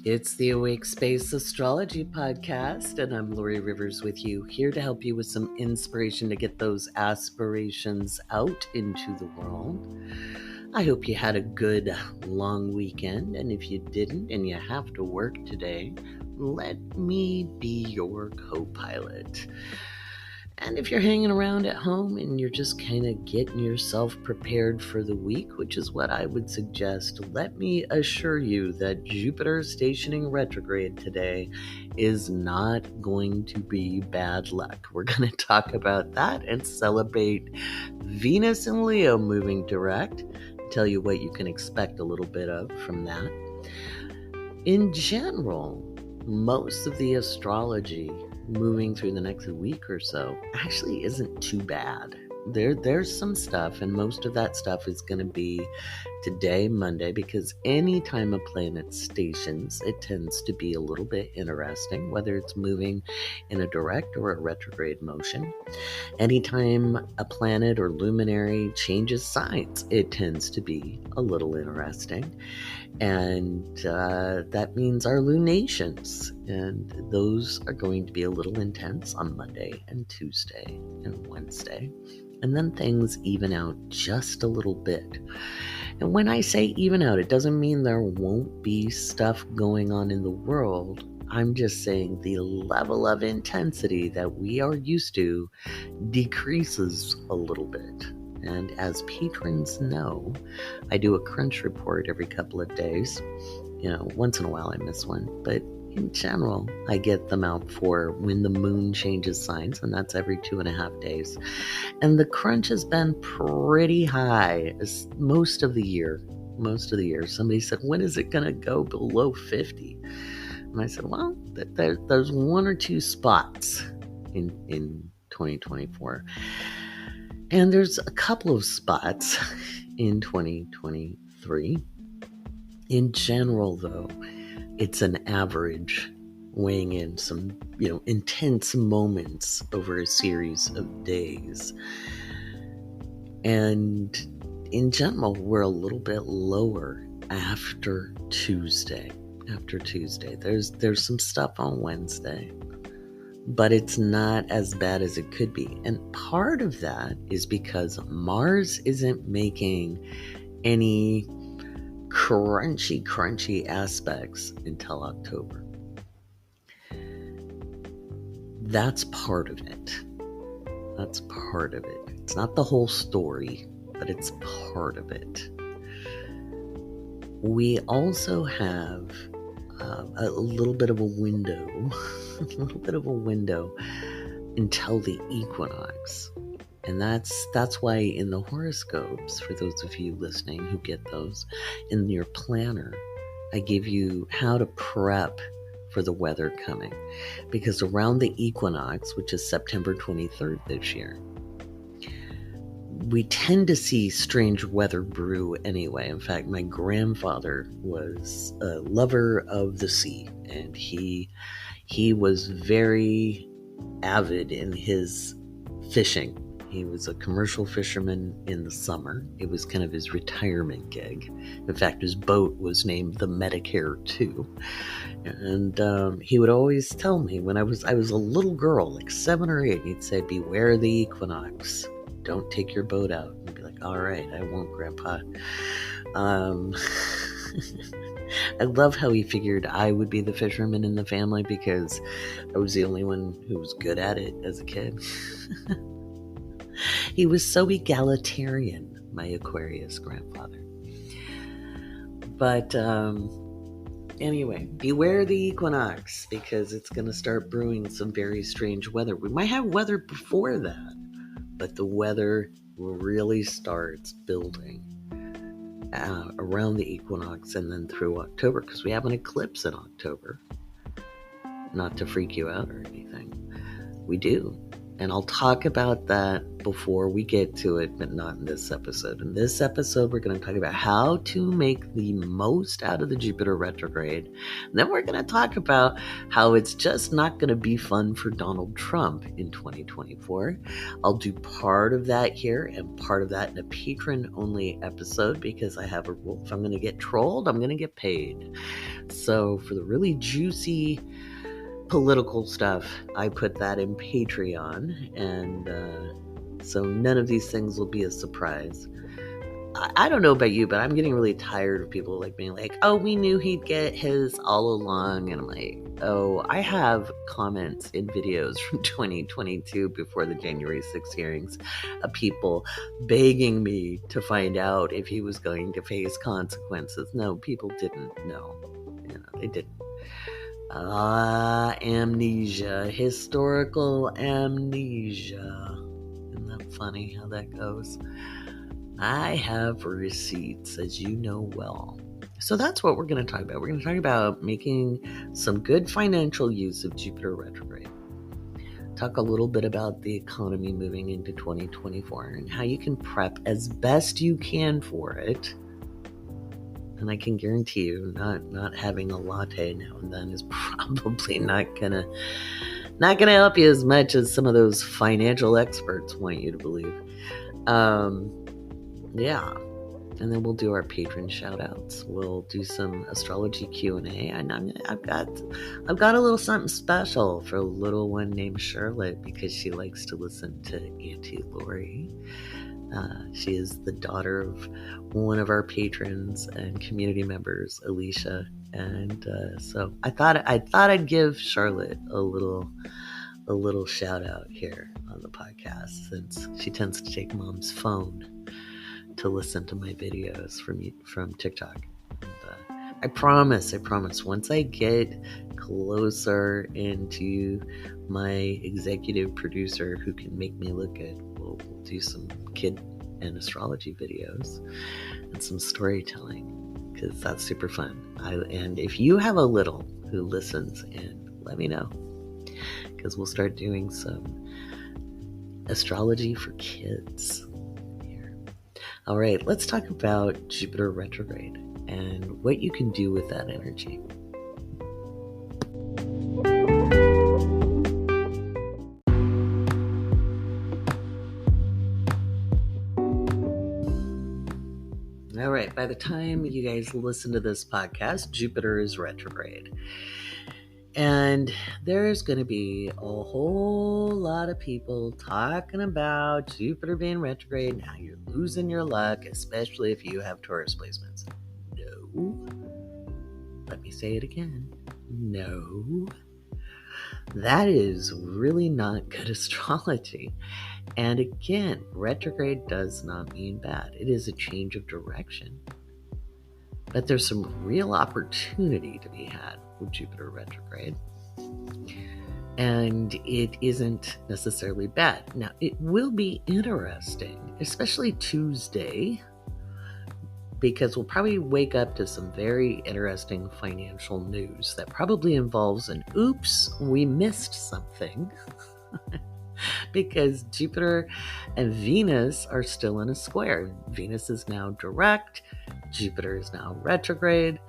It's the Awake Space Astrology Podcast, and I'm Laurie Rivers with you, here to help you with some inspiration to get those aspirations out into the world. I hope you had a good long weekend, and if you didn't and you have to work today, let me be your co-pilot. And if you're hanging around at home and you're just kind of getting yourself prepared for the week, which is what I would suggest, let me assure you that Jupiter stationing retrograde today is not going to be bad luck. We're going to talk about that and celebrate Venus and Leo moving direct, tell you what you can expect a little bit of from that. In general, most of the astrology moving through the next week or so actually isn't too bad. There's some stuff, and most of that stuff is going to be today, Monday, because anytime a planet stations, it tends to be a little bit interesting, whether it's moving in a direct or a retrograde motion. Anytime a planet or luminary changes signs, it tends to be a little interesting. And that means our lunations, and those are going to be a little intense on Monday and Tuesday and Wednesday, and then things even out just a little bit. And when I say even out, it doesn't mean there won't be stuff going on in the world. I'm just saying the level of intensity that we are used to decreases a little bit. And as patrons know, I do a crunch report every couple of days. Once in a while I miss one, but in general, I get them out for when the moon changes signs, and that's every 2.5 days. And the crunch has been pretty high most of the year. Somebody said, when is it going to go below 50? And I said, well, there's one or two spots in 2024. And there's a couple of spots in 2023. In general, though, it's an average weighing in some, intense moments over a series of days. And in general, we're a little bit lower after Tuesday. There's some stuff on Wednesday, but it's not as bad as it could be. And part of that is because Mars isn't making any crunchy aspects until October. That's part of it. It's not the whole story, but it's part of it. We also have a little bit of a window until the equinox. And that's why in the horoscopes, for those of you listening who get those, in your planner, I give you how to prep for the weather coming. Because around the equinox, which is September 23rd this year, we tend to see strange weather brew anyway. In fact, my grandfather was a lover of the sea, and he was very avid in his fishing. He was a commercial fisherman in the summer. It was kind of his retirement gig. In fact, his boat was named the Medicare II. And he would always tell me when I was a little girl, like 7 or 8, he'd say, beware the equinox. Don't take your boat out. And I'd be like, all right, I won't, Grandpa. I love how he figured I would be the fisherman in the family because I was the only one who was good at it as a kid. He was so egalitarian, my Aquarius grandfather. But anyway, beware the equinox, because it's going to start brewing some very strange weather. We might have weather before that, but the weather really starts building around the equinox and then through October, because we have an eclipse in October. Not to freak you out or anything. We do. And I'll talk about that before we get to it, but not in this episode. In this episode, we're going to talk about how to make the most out of the Jupiter retrograde. And then we're going to talk about how it's just not going to be fun for Donald Trump in 2024. I'll do part of that here and part of that in a patron-only episode, because I have a rule. If I'm going to get trolled, I'm going to get paid. So for the really juicy political stuff, I put that in Patreon, and so none of these things will be a surprise. I don't know about you, but I'm getting really tired of people like being like, oh, we knew he'd get his all along. And I'm like, oh, I have comments in videos from 2022 before the January 6th hearings of people begging me to find out if he was going to face consequences. No, people didn't know. They didn't. Amnesia, historical amnesia. Isn't that funny how that goes? I have receipts, as you know well. So that's what we're going to talk about. We're going to talk about making some good financial use of Jupiter retrograde. Talk a little bit about the economy moving into 2024 and how you can prep as best you can for it. And I can guarantee you, not having a latte now and then is probably not gonna help you as much as some of those financial experts want you to believe. Yeah, and then we'll do our patron shout outs. We'll do some astrology Q&A, and I've got a little something special for a little one named Charlotte, because she likes to listen to Auntie Laurie. She is the daughter of one of our patrons and community members, Alicia, and so I thought I'd give Charlotte a little shout out here on the podcast, since she tends to take Mom's phone to listen to my videos from TikTok. And, I promise, once I get closer into my executive producer who can make me look good, we'll do some kid and astrology videos and some storytelling, because that's super fun. And if you have a little who listens in, let me know, because we'll start doing some astrology for kids. All right, let's talk about Jupiter retrograde and what you can do with that energy. All right, by the time you guys listen to this podcast, Jupiter is retrograde. And there's going to be a whole lot of people talking about Jupiter being retrograde and how you're losing your luck, especially if you have Taurus placements. No. Let me say it again. No. That is really not good astrology. And again, retrograde does not mean bad. It is a change of direction. But there's some real opportunity to be had with Jupiter retrograde. And it isn't necessarily bad. Now, it will be interesting, especially Tuesday, because we'll probably wake up to some very interesting financial news that probably involves an oops, we missed something. Because Jupiter and Venus are still in a square. Venus is now direct, Jupiter is now retrograde,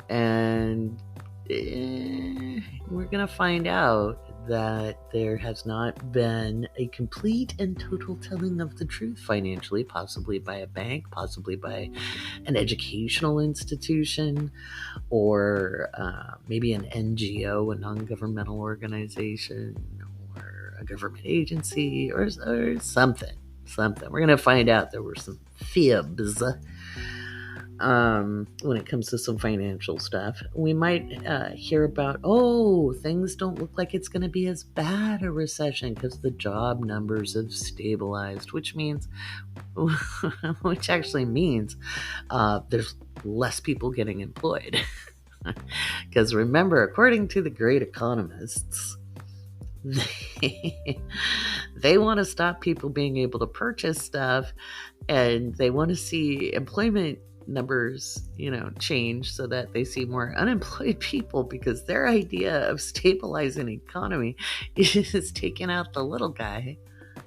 and we're going to find out that there has not been a complete and total telling of the truth financially, possibly by a bank, possibly by an educational institution, or maybe an NGO, a non-governmental organization, or a government agency, or something. We're going to find out there were some fibs when it comes to some financial stuff. We might hear about, things don't look like it's going to be as bad a recession because the job numbers have stabilized, which actually means there's less people getting employed. Because remember, according to the great economists, they want to stop people being able to purchase stuff, and they want to see employment numbers, change so that they see more unemployed people, because their idea of stabilizing the economy is taking out the little guy.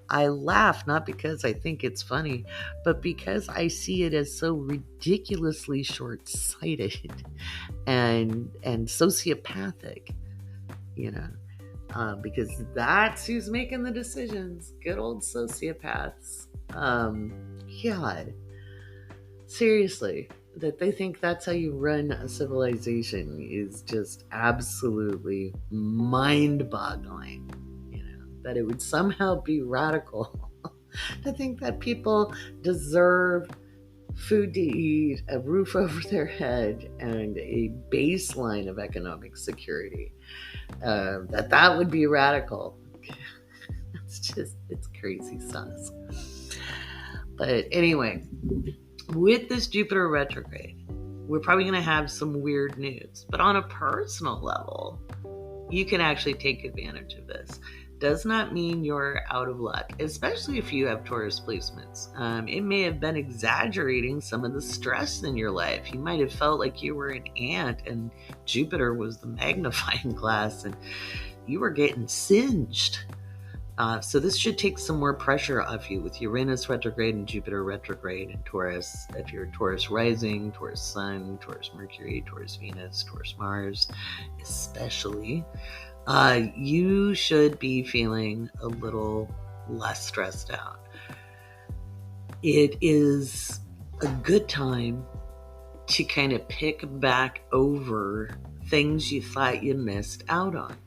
I laugh not because I think it's funny, but because I see it as so ridiculously short-sighted and sociopathic, because that's who's making the decisions. Good old sociopaths. God. Seriously, that they think that's how you run a civilization is just absolutely mind-boggling. That it would somehow be radical to think that people deserve food to eat, a roof over their head, and a baseline of economic security. That would be radical. It's crazy sauce. But anyway, with this Jupiter retrograde, we're probably going to have some weird news. But on a personal level, you can actually take advantage of this. Does not mean you're out of luck, especially if you have Taurus placements. It may have been exaggerating some of the stress in your life. You might have felt like you were an ant and Jupiter was the magnifying glass and you were getting singed. So this should take some more pressure off you with Uranus retrograde and Jupiter retrograde in Taurus. If you're Taurus rising, Taurus sun, Taurus Mercury, Taurus Venus, Taurus Mars, especially, you should be feeling a little less stressed out. It is a good time to kind of pick back over things you thought you missed out on.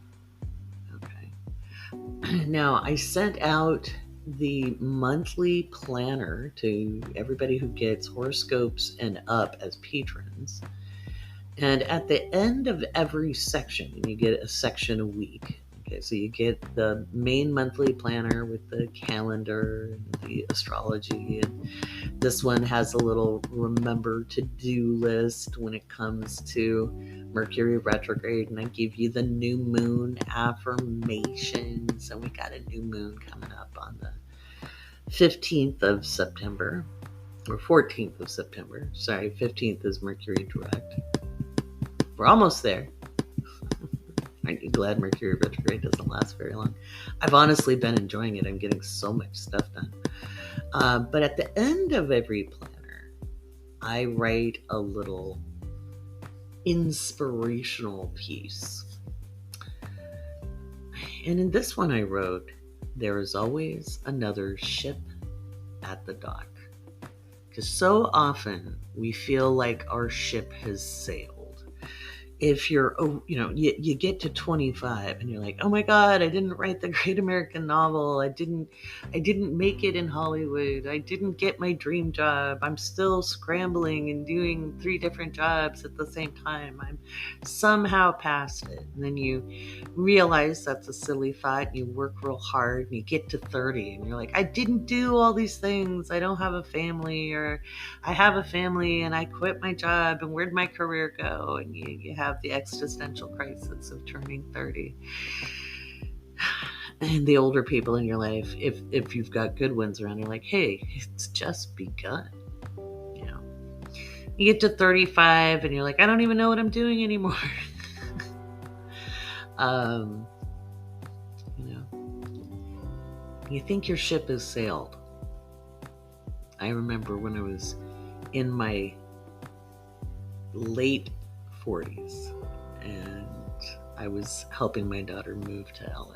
Now, I sent out the monthly planner to everybody who gets horoscopes and up as patrons. And at the end of every section, you get a section a week. Okay, so you get the main monthly planner with the calendar and the astrology. And this one has a little remember to do list when it comes to Mercury retrograde. And I give you the new moon affirmations. And we got a new moon coming up on the 15th of September, or 14th of September. Sorry, 15th is Mercury direct. We're almost there. Aren't you glad Mercury retrograde doesn't last very long? I've honestly been enjoying it. I'm getting so much stuff done. But at the end of every planner, I write a little inspirational piece. And in this one I wrote, there is always another ship at the dock. Because so often we feel like our ship has sailed. If you're, you get to 25 and you're like, oh my God, I didn't write the great American novel. I didn't make it in Hollywood. I didn't get my dream job. I'm still scrambling and doing 3 different jobs at the same time. I'm somehow past it. And then you realize that's a silly thought and you work real hard and you get to 30 and you're like, I didn't do all these things. I don't have a family, or I have a family and I quit my job and where'd my career go? And you have the existential crisis of turning 30. And the older people in your life, if you've got good ones around, you're like, hey, it's just begun. You get to 35 and you're like, I don't even know what I'm doing anymore. You think your ship has sailed. I remember when I was in my late 40s and I was helping my daughter move to LA,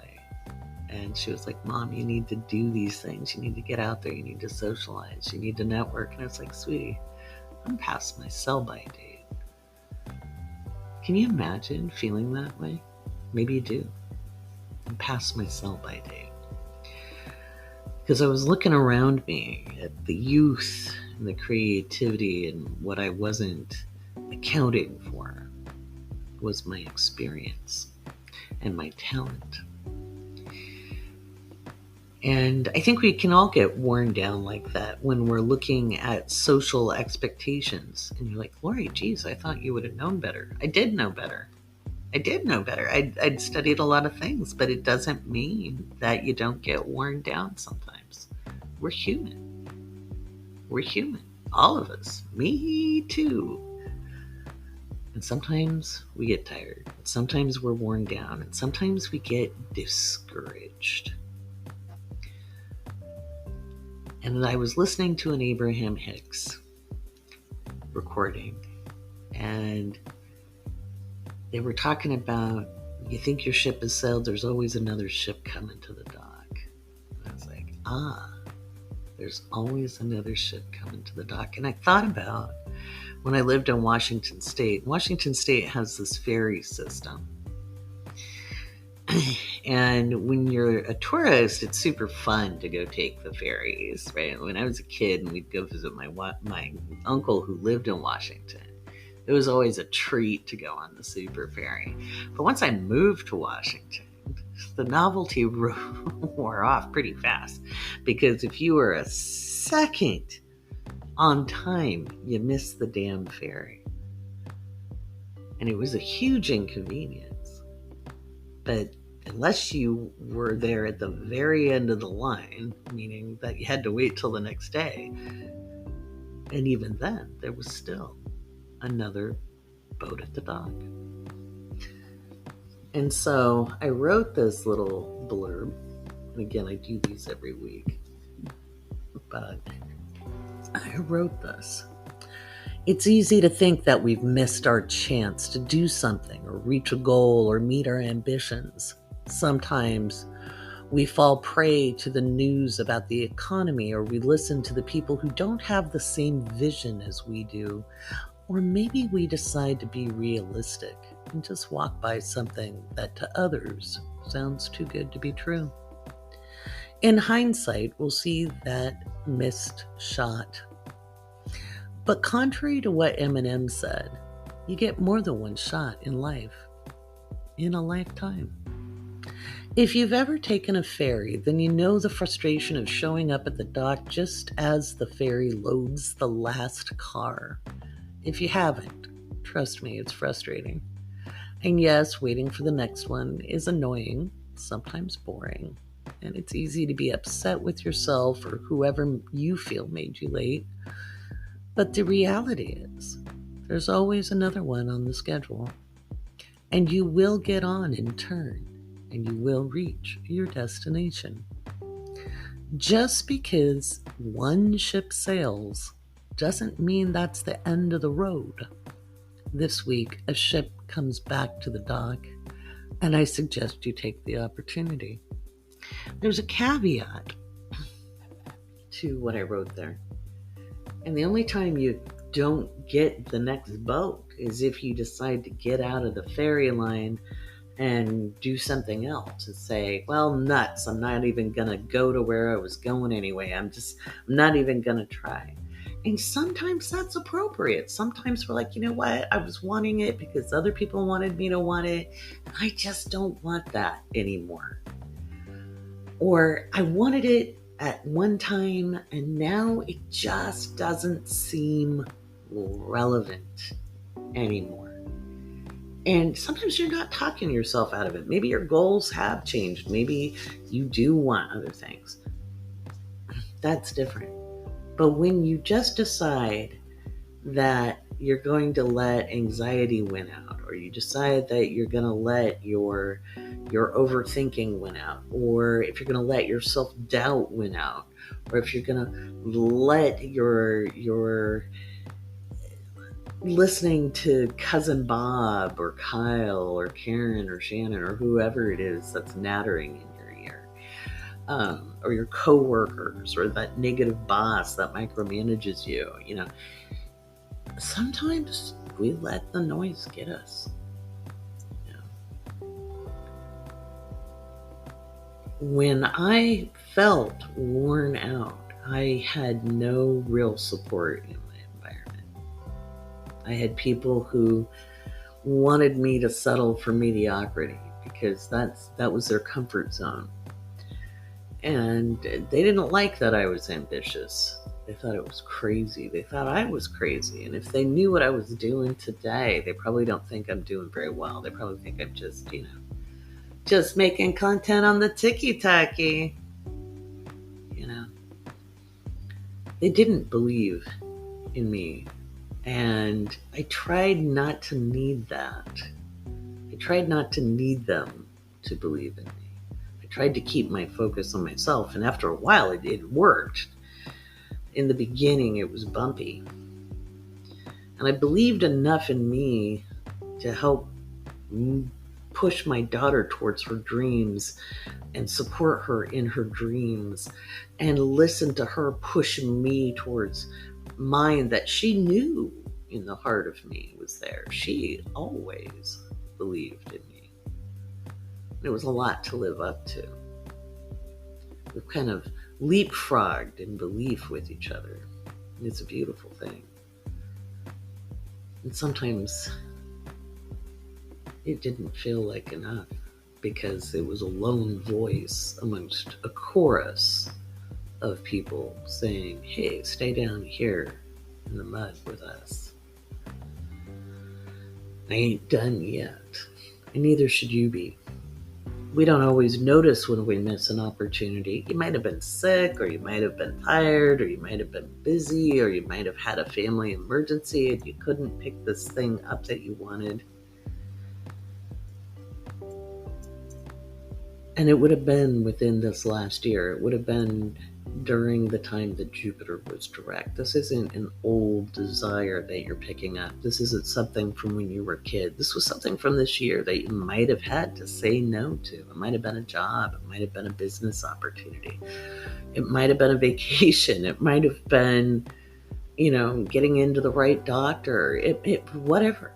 and she was like, Mom, you need to do these things. You need to get out there. You need to socialize. You need to network. And I was like, sweetie, I'm past my sell-by date. Can you imagine feeling that way? Maybe you do. I'm past my sell-by date. Because I was looking around me at the youth and the creativity, and what I wasn't accounting for was my experience and my talent. And I think we can all get worn down like that when we're looking at social expectations. And you're like, Laurie, geez, I thought you would have known better. I did know better. I'd studied a lot of things, but it doesn't mean that you don't get worn down sometimes. We're human. All of us. Me too. And sometimes we get tired. Sometimes we're worn down. And sometimes we get discouraged. And I was listening to an Abraham Hicks recording, and they were talking about, you think your ship has sailed, there's always another ship coming to the dock. And I was like, there's always another ship coming to the dock. And I thought about when I lived in Washington State has this ferry system. And when you're a tourist, it's super fun to go take the ferries, right? When I was a kid and we'd go visit my uncle who lived in Washington, it was always a treat to go on the super ferry. But once I moved to Washington, the novelty wore off pretty fast, because if you were a second on time, you missed the damn ferry. And it was a huge inconvenience. But unless you were there at the very end of the line, meaning that you had to wait till the next day, and even then, there was still another boat at the dock. And so I wrote this little blurb, and again, I do these every week, but I wrote this. It's easy to think that we've missed our chance to do something or reach a goal or meet our ambitions. Sometimes we fall prey to the news about the economy, or we listen to the people who don't have the same vision as we do. Or maybe we decide to be realistic and just walk by something that to others sounds too good to be true. In hindsight, we'll see that missed shot. But contrary to what Eminem said, you get more than one shot in life, in a lifetime. If you've ever taken a ferry, then you know the frustration of showing up at the dock just as the ferry loads the last car. If you haven't, trust me, it's frustrating. And yes, waiting for the next one is annoying, sometimes boring, and it's easy to be upset with yourself or whoever you feel made you late. But the reality is, there's always another one on the schedule, and you will get on in turn, and you will reach your destination. Just because one ship sails doesn't mean that's the end of the road. This week, a ship comes back to the dock, and I suggest you take the opportunity. There's a caveat to what I wrote there. And the only time you don't get the next boat is if you decide to get out of the ferry line and do something else and say, well, nuts, I'm not even going to go to where I was going anyway. I'm not even going to try. And sometimes that's appropriate. Sometimes we're like, you know what? I was wanting it because other people wanted me to want it. I just don't want that anymore. Or I wanted it at one time and now it just doesn't seem relevant anymore. And sometimes you're not talking yourself out of it. Maybe your goals have changed. Maybe you do want other things. That's different. But when you just decide that you're going to let anxiety win out, or you decide that you're going to let your overthinking win out, or if you're going to let your self-doubt win out, or if you're going to let your listening to Cousin Bob or Kyle or Karen or Shannon or whoever it is that's nattering in your ear, or your coworkers or that negative boss that micromanages you, sometimes we let the noise get us. When I felt worn out, I had no real support in my environment. I had people who wanted me to settle for mediocrity because that was their comfort zone. And they didn't like that I was ambitious. They thought it was crazy. They thought I was crazy. And if they knew what I was doing today, they probably don't think I'm doing very well. They probably think I'm just making content on the tiki-taki. They didn't believe in me. And I tried not to need that. I tried not to need them to believe in me. I tried to keep my focus on myself. And after a while, it worked. In the beginning, it was bumpy. And I believed enough in me to help push my daughter towards her dreams and support her in her dreams and listen to her push me towards mine that she knew, in the heart of me was there. She always believed in me. It was a lot to live up to. We've kind of leapfrogged in belief with each other. It's a beautiful thing. And sometimes it didn't feel like enough because it was a lone voice amongst a chorus of people saying, hey, stay down here in the mud with us. I ain't done yet, and neither should you be. We don't always notice when we miss an opportunity. You might have been sick, or you might have been tired, or you might have been busy, or you might have had a family emergency and you couldn't pick this thing up that you wanted. And it would have been within this last year. It would have been during the time that Jupiter was direct. This isn't an old desire that you're picking up. This isn't something from when you were a kid. This was something from this year that you might have had to say no to. It might have been a job. It might have been a business opportunity. It might have been a vacation. It might have been, getting into the right doctor. Whatever.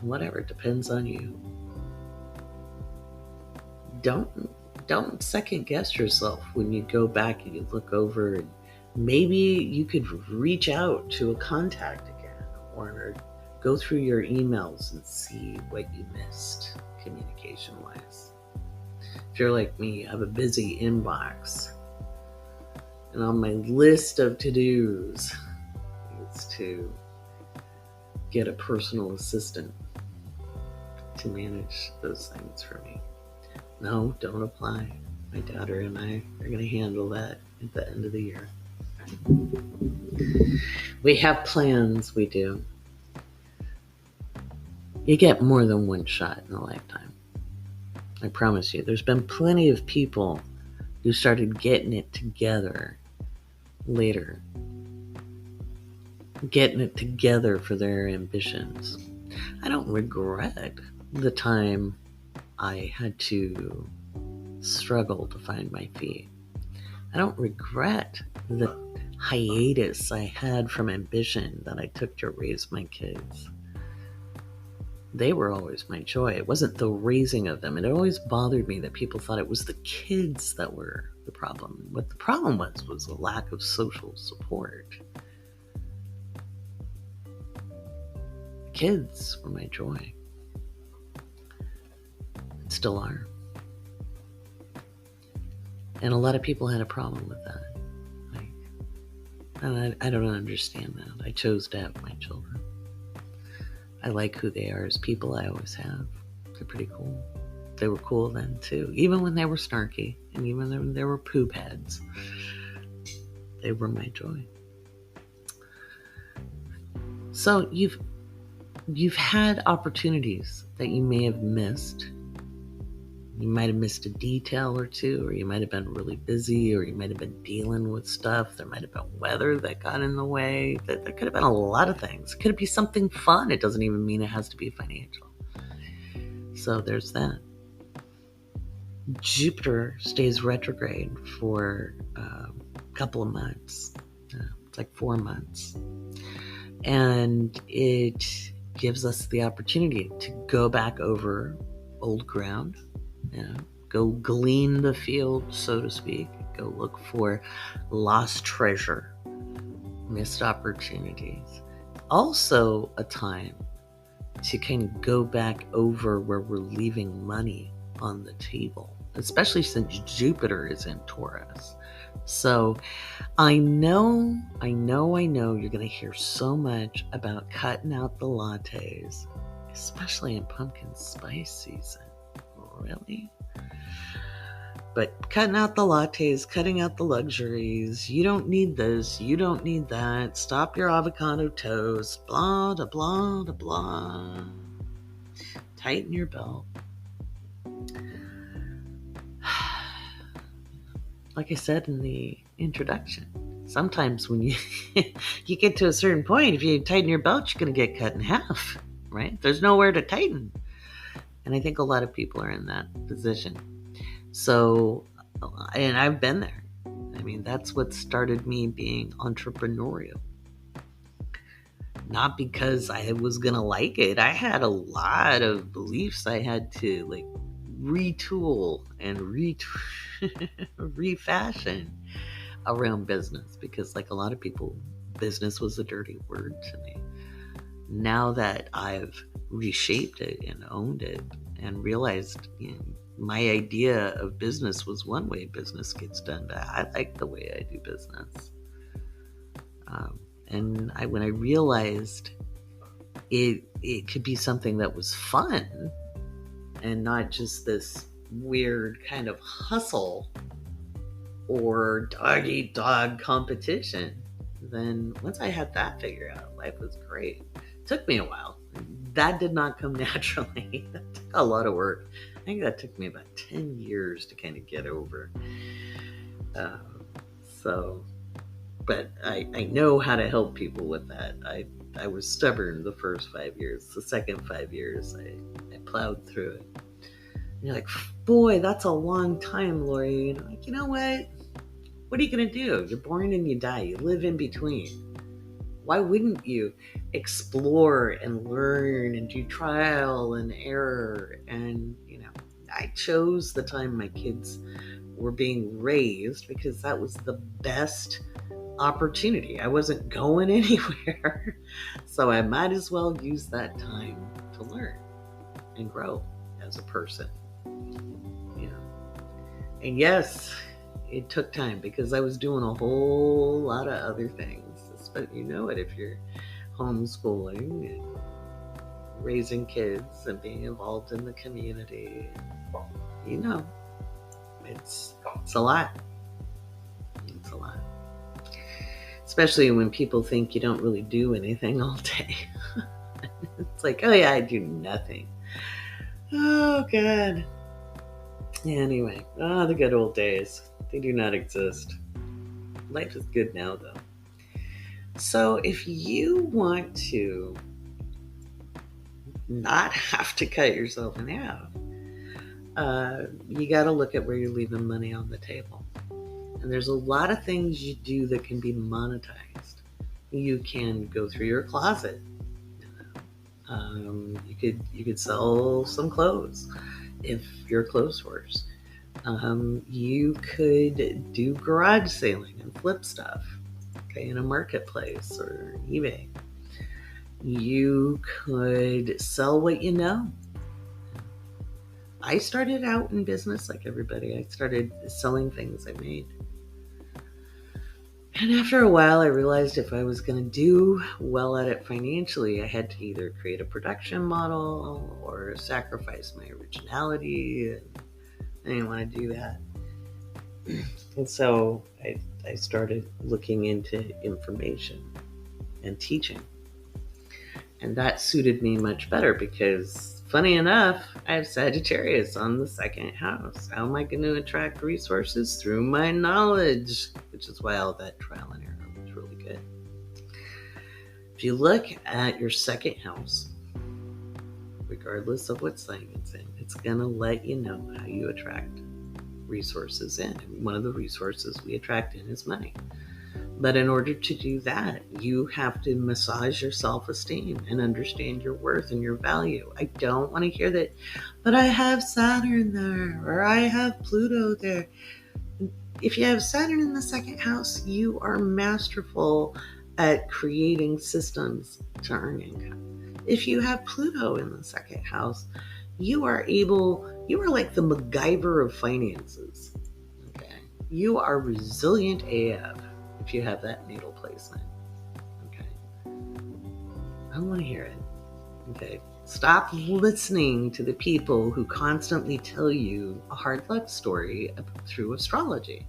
It depends on you. Don't second guess yourself when you go back and you look over, and maybe you could reach out to a contact again or go through your emails and see what you missed communication wise. If you're like me, I have a busy inbox, and on my list of to-dos is to get a personal assistant to manage those things for me. No, don't apply. My daughter and I are going to handle that at the end of the year. We have plans, we do. You get more than one shot in a lifetime. I promise you. There's been plenty of people who started getting it together later. Getting it together for their ambitions. I don't regret the time I had to struggle to find my feet. I don't regret the hiatus I had from ambition that I took to raise my kids. They were always my joy. It wasn't the raising of them. It always bothered me that people thought it was the kids that were the problem. What the problem was the lack of social support. Kids were my joy. Still are. And a lot of people had a problem with that. I don't understand that. I chose to have my children. I like who they are as people. I always have. They're pretty cool. They were cool then too. Even when they were snarky and even when they were poop heads, they were my joy. So you've had opportunities that you may have missed. You might have missed a detail or two, or you might have been really busy, or you might have been dealing with stuff. There might have been weather that got in the way. There could have been a lot of things. It could be something fun. It doesn't even mean it has to be financial. So there's that. Jupiter stays retrograde for a couple of months. It's like 4 months. And it gives us the opportunity to go back over old ground. Go glean the field, so to speak. Go look for lost treasure, missed opportunities. Also a time to kind of go back over where we're leaving money on the table, especially since Jupiter is in Taurus. So I know you're going to hear so much about cutting out the lattes, especially in pumpkin spice season. Really? But cutting out the lattes, cutting out the luxuries. You don't need this. You don't need that. Stop your avocado toast. Blah, da, blah, da, blah. Tighten your belt. Like I said in the introduction, sometimes when you get to a certain point, if you tighten your belt, you're going to get cut in half, right? There's nowhere to tighten. And I think a lot of people are in that position. So, and I've been there. I mean, that's what started me being entrepreneurial. not because I was going to like it. I had a lot of beliefs I had to like retool and refashion around business, because like a lot of people, business was a dirty word to me. Now that I've reshaped it and owned it and realized, my idea of business was one way business gets done, but I like the way I do business. When I realized it could be something that was fun and not just this weird kind of hustle or dog eat dog competition, then once I had that figured out, life was great. It took me a while. That did not come naturally. That took a lot of work. I think that took me about 10 years to kind of get over. But I know how to help people with that. I was stubborn the first 5 years. The second 5 years, I plowed through it. And you're like, boy, that's a long time, Laurie. And I'm like, you know what? What are you going to do? You're born and you die. You live in between. Why wouldn't you explore and learn and do trial and error? And, I chose the time my kids were being raised because that was the best opportunity. I wasn't going anywhere. So I might as well use that time to learn and grow as a person. And yes, it took time because I was doing a whole lot of other things. But you know it, if you're homeschooling and raising kids and being involved in the community, it's a lot. It's a lot. Especially when people think you don't really do anything all day. It's like, oh yeah, I do nothing. Oh God. Anyway, the good old days. They do not exist. Life is good now though. So if you want to not have to cut yourself in half, you got to look at where you're leaving money on the table. And there's a lot of things you do that can be monetized. You can go through your closet. You could sell some clothes if you're a clothes horse. You could do garage sailing and flip stuff, in a marketplace or eBay. You could sell what you know. I started out in business like everybody. I started selling things I made. And after a while, I realized if I was going to do well at it financially, I had to either create a production model or sacrifice my originality. And I didn't want to do that. And so I started looking into information and teaching. And that suited me much better because, funny enough, I have Sagittarius on the second house. How am I going to attract resources? Through my knowledge, which is why all that trial and error was really good. If you look at your second house, regardless of what sign it's in, it's going to let you know how you attract resources in. And one of the resources we attract in is money. But in order to do that, you have to massage your self-esteem and understand your worth and your value. I don't want to hear that, but I have Saturn there, or I have Pluto there. If you have Saturn in the second house, you are masterful at creating systems to earn income. If you have Pluto in the second house, you are like the MacGyver of finances. Okay. You are resilient AF if you have that natal placement. Okay. I don't want to hear it. Okay. Stop listening to the people who constantly tell you a hard luck story through astrology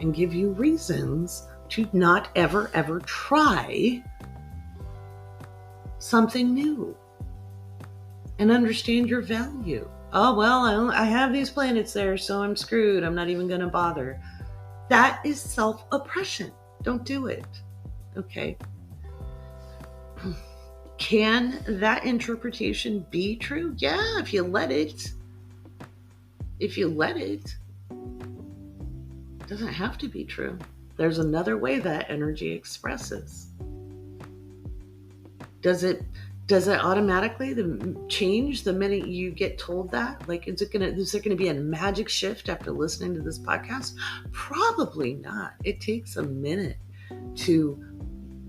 and give you reasons to not ever try something new and understand your value. Oh, well, I have these planets there, so I'm screwed. I'm not even going to bother. That is self-oppression. Don't do it. Okay. Can that interpretation be true? Yeah, if you let it. If you let it. It doesn't have to be true. There's another way that energy expresses. Does it automatically change the minute you get told that? Like, is there gonna be a magic shift after listening to this podcast? Probably not. It takes a minute to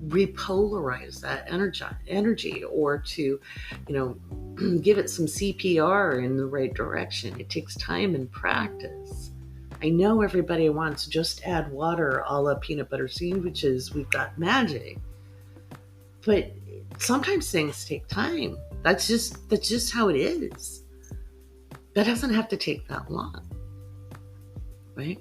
repolarize that energy, or to, give it some CPR in the right direction. It takes time and practice. I know everybody wants just add water a la peanut butter sandwiches. We've got magic. But sometimes things take time. That's just how it is. That doesn't have to take that long, right?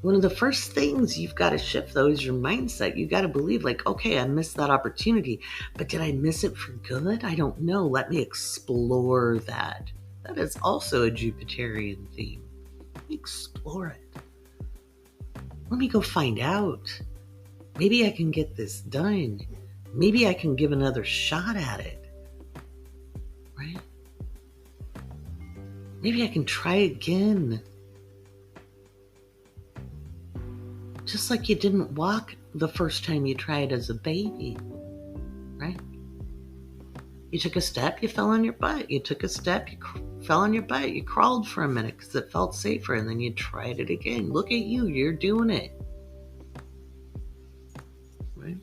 One of the first things you've got to shift, though, is your mindset. You got to believe, like, okay, I missed that opportunity, but did I miss it for good? I don't know. Let me explore that. That is also a Jupiterian theme. Let me explore it. Let me go find out. Maybe I can get this done. Maybe I can give another shot at it, right? Maybe I can try again. Just like you didn't walk the first time you tried as a baby, right? You took a step, you fell on your butt. You took a step, you fell on your butt. You crawled for a minute because it felt safer, and then you tried it again. Look at you, you're doing it, right?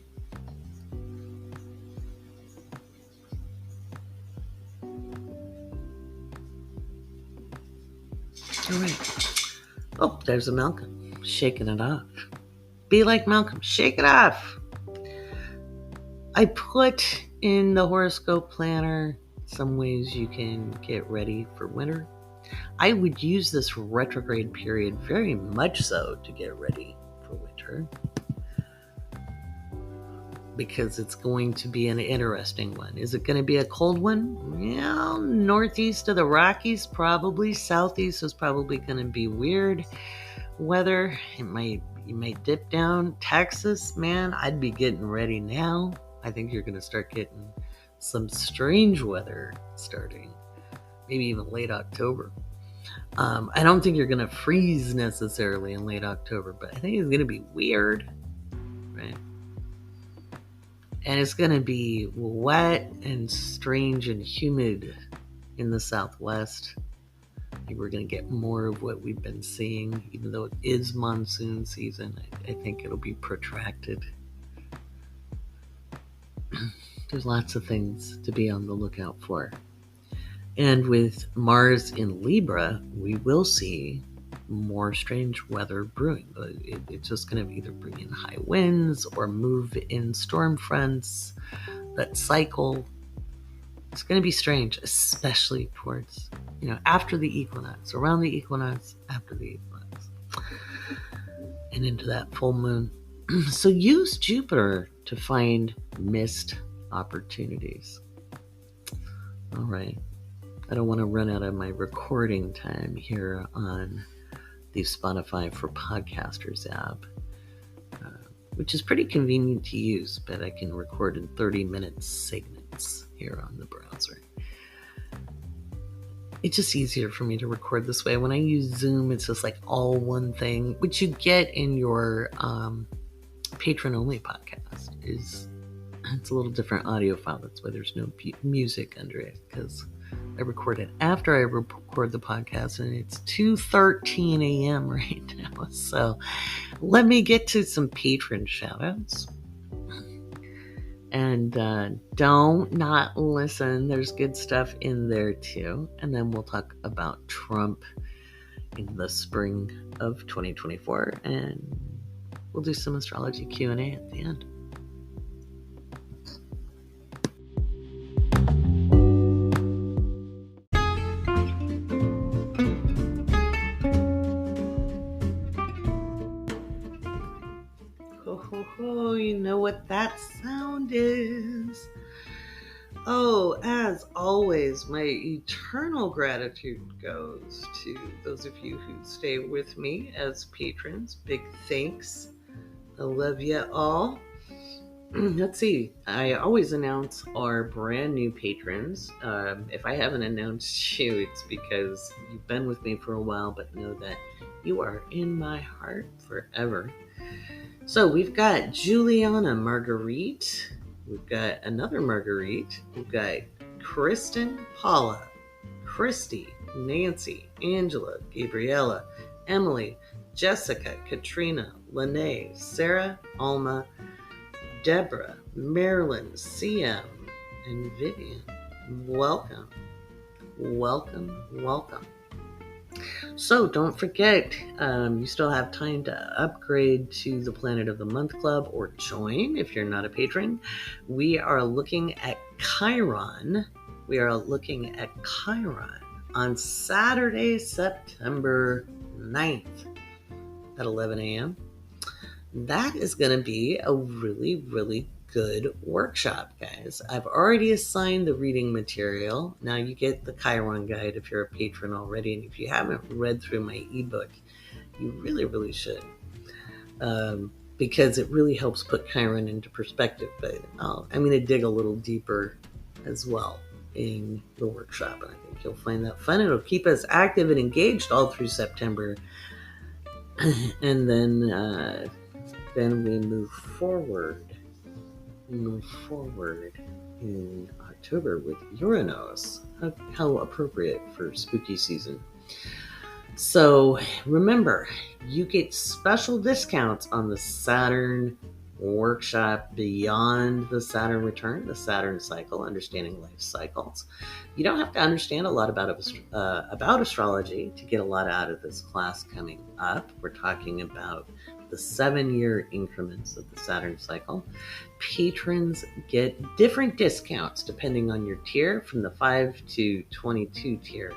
All right. Oh, there's a Malcolm shaking it off. Be like Malcolm, shake it off. I put in the horoscope planner some ways you can get ready for winter. I would use this retrograde period very much so to get ready for winter, because it's going to be an interesting one. Is it going to be a cold one? Yeah, northeast of the Rockies, probably. Southeast is probably going to be weird weather. You might dip down. Texas, man, I'd be getting ready now. I think you're going to start getting some strange weather starting, maybe even late October. I don't think you're going to freeze necessarily in late October, but I think it's going to be weird, right? And it's going to be wet and strange and humid in the Southwest. I think we're going to get more of what we've been seeing, even though it is monsoon season. I think it'll be protracted. There's lots of things to be on the lookout for. And with Mars in Libra, we will see more strange weather brewing. It's just going to either bring in high winds or move in storm fronts that cycle. It's going to be strange, especially towards, after the equinox, around the equinox, after the equinox, and into that full moon. So use Jupiter to find missed opportunities. All right. I don't want to run out of my recording time here on the Spotify for Podcasters app, which is pretty convenient to use, but I can record in 30-minute segments here on the browser. It's just easier for me to record this way. When I use Zoom, it's just like all one thing, which you get in your patron-only podcast. It's a little different audio file. That's why there's no music under it, because I record it after I record the podcast, and it's 2:13 a.m. right now. So let me get to some patron shout-outs. And don't not listen. There's good stuff in there too. And then we'll talk about Trump in the spring of 2024. And we'll do some astrology Q&A at the end. Oh, you know what that sound is. Oh, as always, my eternal gratitude goes to those of you who stay with me as patrons. Big thanks. I love you all. Let's see. I always announce our brand new patrons. If I haven't announced you, it's because you've been with me for a while, but know that you are in my heart forever. So we've got Juliana Marguerite, We've got another Marguerite. We've got Kristen, Paula, Christy, Nancy, Angela, Gabriella, Emily, Jessica, Katrina, Lene, Sarah, Alma, Deborah, Marilyn, CM, and Vivian. Welcome, welcome, welcome. So don't forget, you still have time to upgrade to the Planet of the Month Club or join if you're not a patron. We are looking at Chiron. We are looking at Chiron on Saturday, September 9th at 11 a.m. That is going to be a really, really good workshop, guys. I've already assigned the reading material. Now you get the Chiron guide if you're a patron already. And if you haven't read through my ebook, you really, really should. Because it really helps put Chiron into perspective. But I'm going to dig a little deeper as well in the workshop. And I think you'll find that fun. It'll keep us active and engaged all through September. And then we move forward in October with Uranus. How appropriate for spooky season. So remember, you get special discounts on the Saturn workshop Beyond the Saturn Return, the Saturn Cycle, Understanding Life Cycles. You don't have to understand a lot about astrology to get a lot out of this class coming up. We're talking about the 7-year increments of the Saturn cycle. Patrons get different discounts depending on your tier, from the 5 to 22 tier,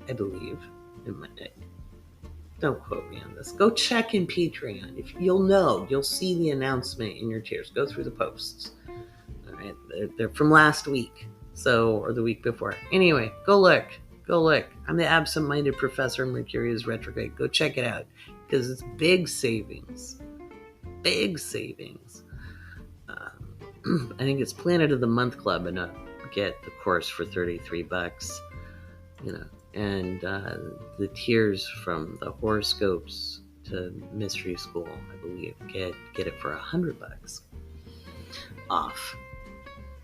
I believe. Don't quote me on this. Go check in Patreon. If you'll see the announcement in your tiers. Go through the posts. All right, they're from last week, or the week before. Anyway, go look. I'm the absent-minded professor. Mercury is retrograde. Go check it out because it's big savings. I think it's Planet of the Month Club, and get the course for $33. And the tiers from the horoscopes to mystery school, I believe, get it for $100 off.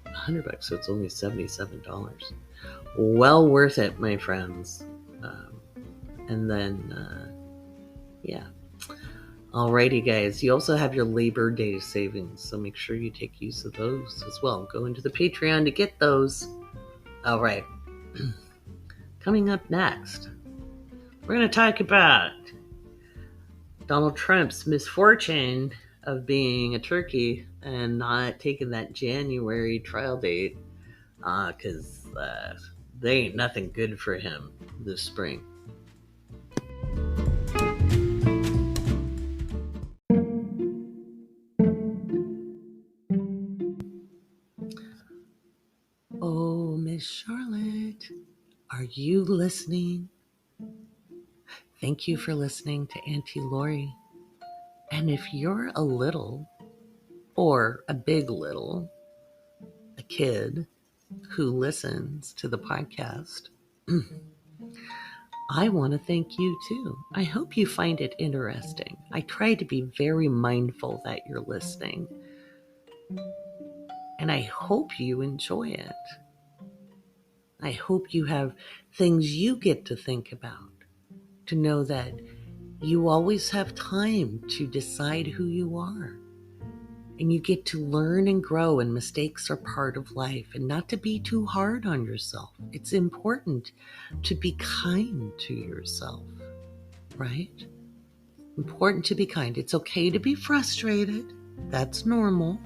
$100, so it's only $77. Well worth it, my friends. And then, yeah. Alrighty, guys. You also have your Labor Day savings, so make sure you take use of those as well. Go into the Patreon to get those. All right. Coming up next, we're going to talk about Donald Trump's misfortune of being a turkey and not taking that January trial date, because there ain't nothing good for him this spring. Oh, Miss Charlotte, are you listening? Thank you for listening to Auntie Laurie. And if you're a little, or a big little, a kid who listens to the podcast, I want to thank you too. I hope you find it interesting. I try to be very mindful that you're listening. And I hope you enjoy it. I hope you have things you get to think about, to know that you always have time to decide who you are. And you get to learn and grow, and mistakes are part of life, and not to be too hard on yourself. It's important to be kind to yourself, right? Important to be kind. It's okay to be frustrated. That's normal.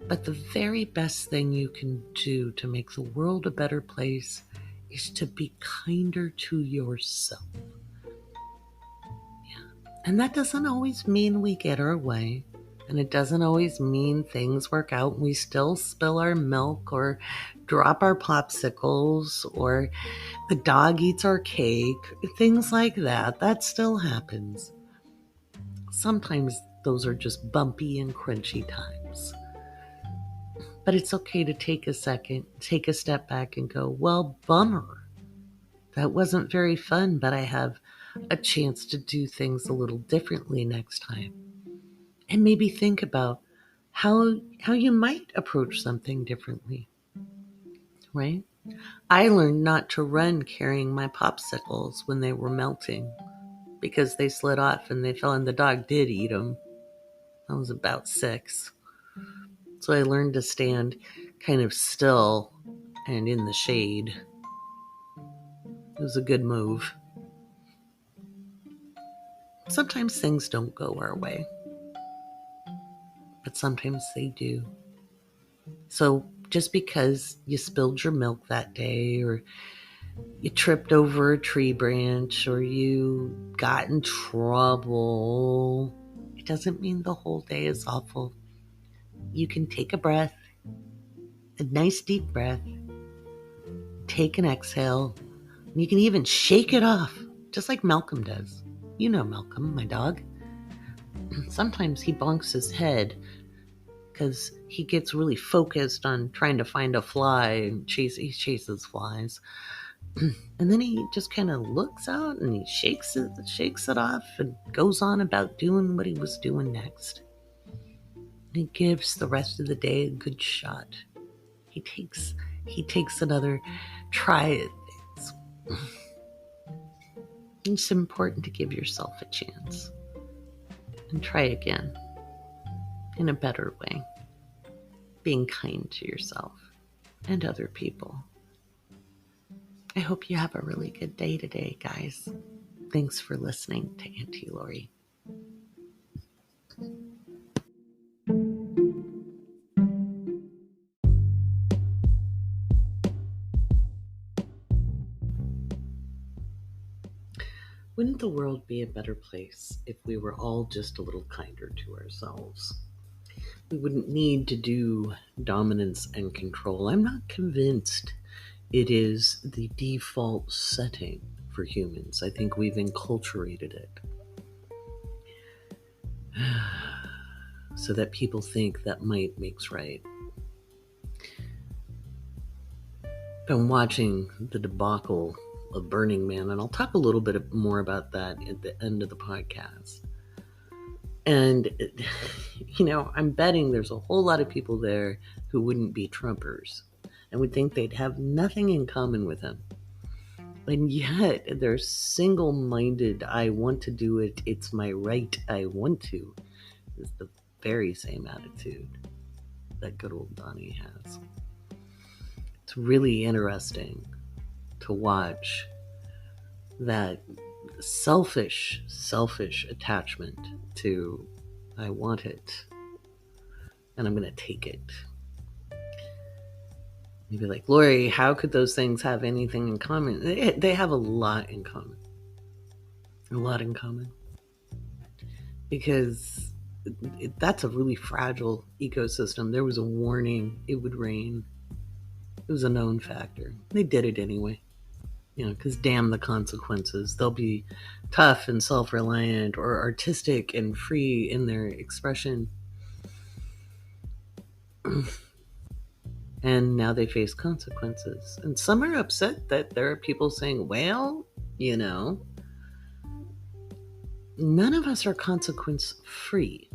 But the very best thing you can do to make the world a better place is to be kinder to yourself. Yeah. And that doesn't always mean we get our way. And it doesn't always mean things work out and we still spill our milk or drop our popsicles or the dog eats our cake, things like that. That still happens. Sometimes those are just bumpy and crunchy times. But it's okay to take a second, take a step back and go, well, bummer. That wasn't very fun, but I have a chance to do things a little differently next time. And maybe think about how you might approach something differently, right? I learned not to run carrying my popsicles when they were melting because they slid off and they fell, and the dog did eat them. I was about 6. So I learned to stand kind of still and in the shade. It was a good move. Sometimes things don't go our way, but sometimes they do. So just because you spilled your milk that day, or you tripped over a tree branch, or you got in trouble, it doesn't mean the whole day is awful. You can take a breath, a nice deep breath, take an exhale, and you can even shake it off, just like Malcolm does. You know Malcolm, my dog. Sometimes he bonks his head because he gets really focused on trying to find a fly and he chases flies. And then he just kind of looks out and he shakes it off and goes on about doing what he was doing next. He gives the rest of the day a good shot. He takes another try at things. It's important to give yourself a chance and try again in a better way, being kind to yourself and other people. I hope you have a really good day today, guys. Thanks for listening to Auntie Laurie. Wouldn't the world be a better place if we were all just a little kinder to ourselves? We wouldn't need to do dominance and control. I'm not convinced it is the default setting for humans. I think we've enculturated it so that people think that might makes right. Been watching the debacle of Burning Man, and I'll talk a little bit more about that at the end of the podcast. And, I'm betting there's a whole lot of people there who wouldn't be Trumpers and would think they'd have nothing in common with him. And yet they're single-minded. I want to do it. It's my right. I want to. It's the very same attitude that good old Donnie has. It's really interesting to watch that selfish attachment to I want it and I'm going to take it. You'd be like, Laurie, how could those things have anything in common? They have a lot in common. A lot in common. Because that's a really fragile ecosystem. There was a warning it would rain. It was a known factor. They did it anyway. Because damn the consequences. They'll be tough and self-reliant or artistic and free in their expression. And now they face consequences. And some are upset that there are people saying, well, none of us are consequence-free.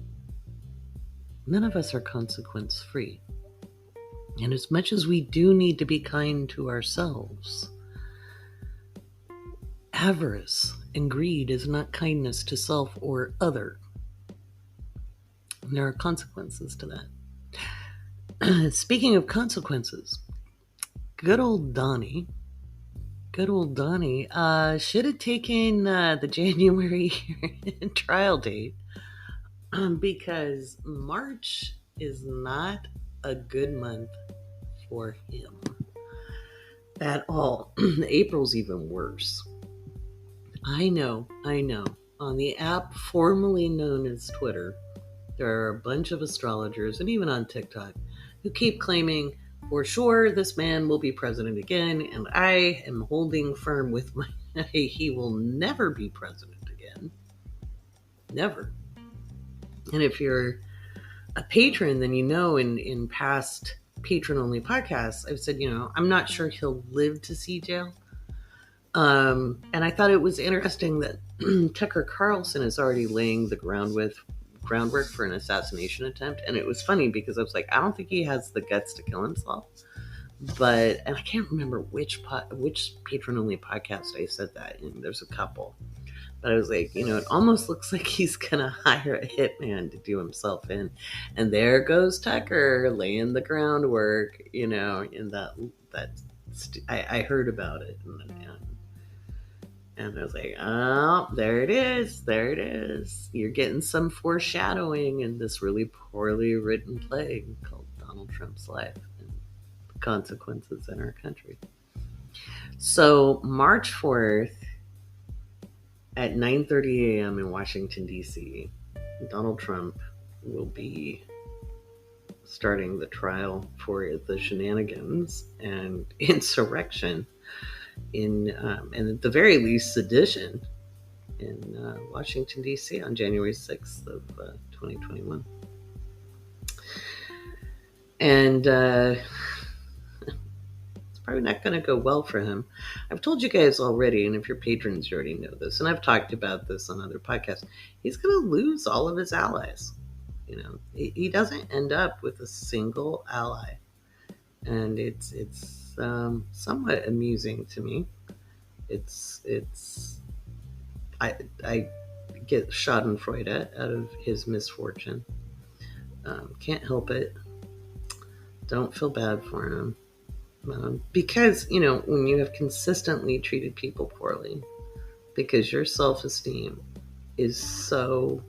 None of us are consequence-free. And as much as we do need to be kind to ourselves, avarice and greed is not kindness to self or other. And there are consequences to that. Speaking of consequences, good old Donnie should have taken the January trial date because March is not a good month for him at all. April's even worse. I know. On the app formerly known as Twitter, there are a bunch of astrologers, and even on TikTok, who keep claiming, for sure, this man will be president again, and I am holding firm with my... he will never be president again. Never. And if you're a patron, then in past patron-only podcasts, I've said, I'm not sure he'll live to see jail. And I thought it was interesting that Tucker Carlson is already laying the groundwork groundwork for an assassination attempt. And it was funny because I was like, I don't think he has the guts to kill himself. But, and I can't remember which patron only podcast I said that in. There's a couple. But I was like, it almost looks like he's going to hire a hitman to do himself in. And there goes Tucker laying the groundwork, in I heard about it. And I was like, oh, there it is. There it is. You're getting some foreshadowing in this really poorly written play called Donald Trump's Life and the Consequences in Our Country. So March 4th at 9:30 a.m. in Washington, D.C., Donald Trump will be starting the trial for the shenanigans and insurrection and at the very least sedition in Washington, D.C. on January 6th of 2021. And it's probably not going to go well for him. I've told you guys already, and if you're patrons, you already know this, and I've talked about this on other podcasts. He's going to lose all of his allies. He doesn't end up with a single ally. And it's somewhat amusing to me. I get schadenfreude out of his misfortune. Can't help it. Don't feel bad for him. Because, when you have consistently treated people poorly, because your self-esteem is so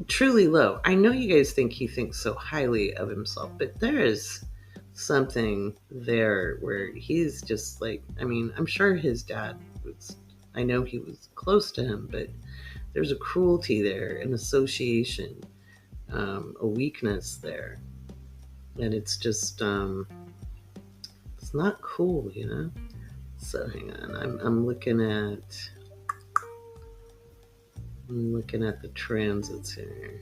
truly low. I know you guys think he thinks so highly of himself, but there is something there where he's just like, I'm sure his dad was, I know he was close to him, but there's a cruelty there, an association, a weakness there. And it's just, it's not cool, So hang on, I'm looking at the transits here.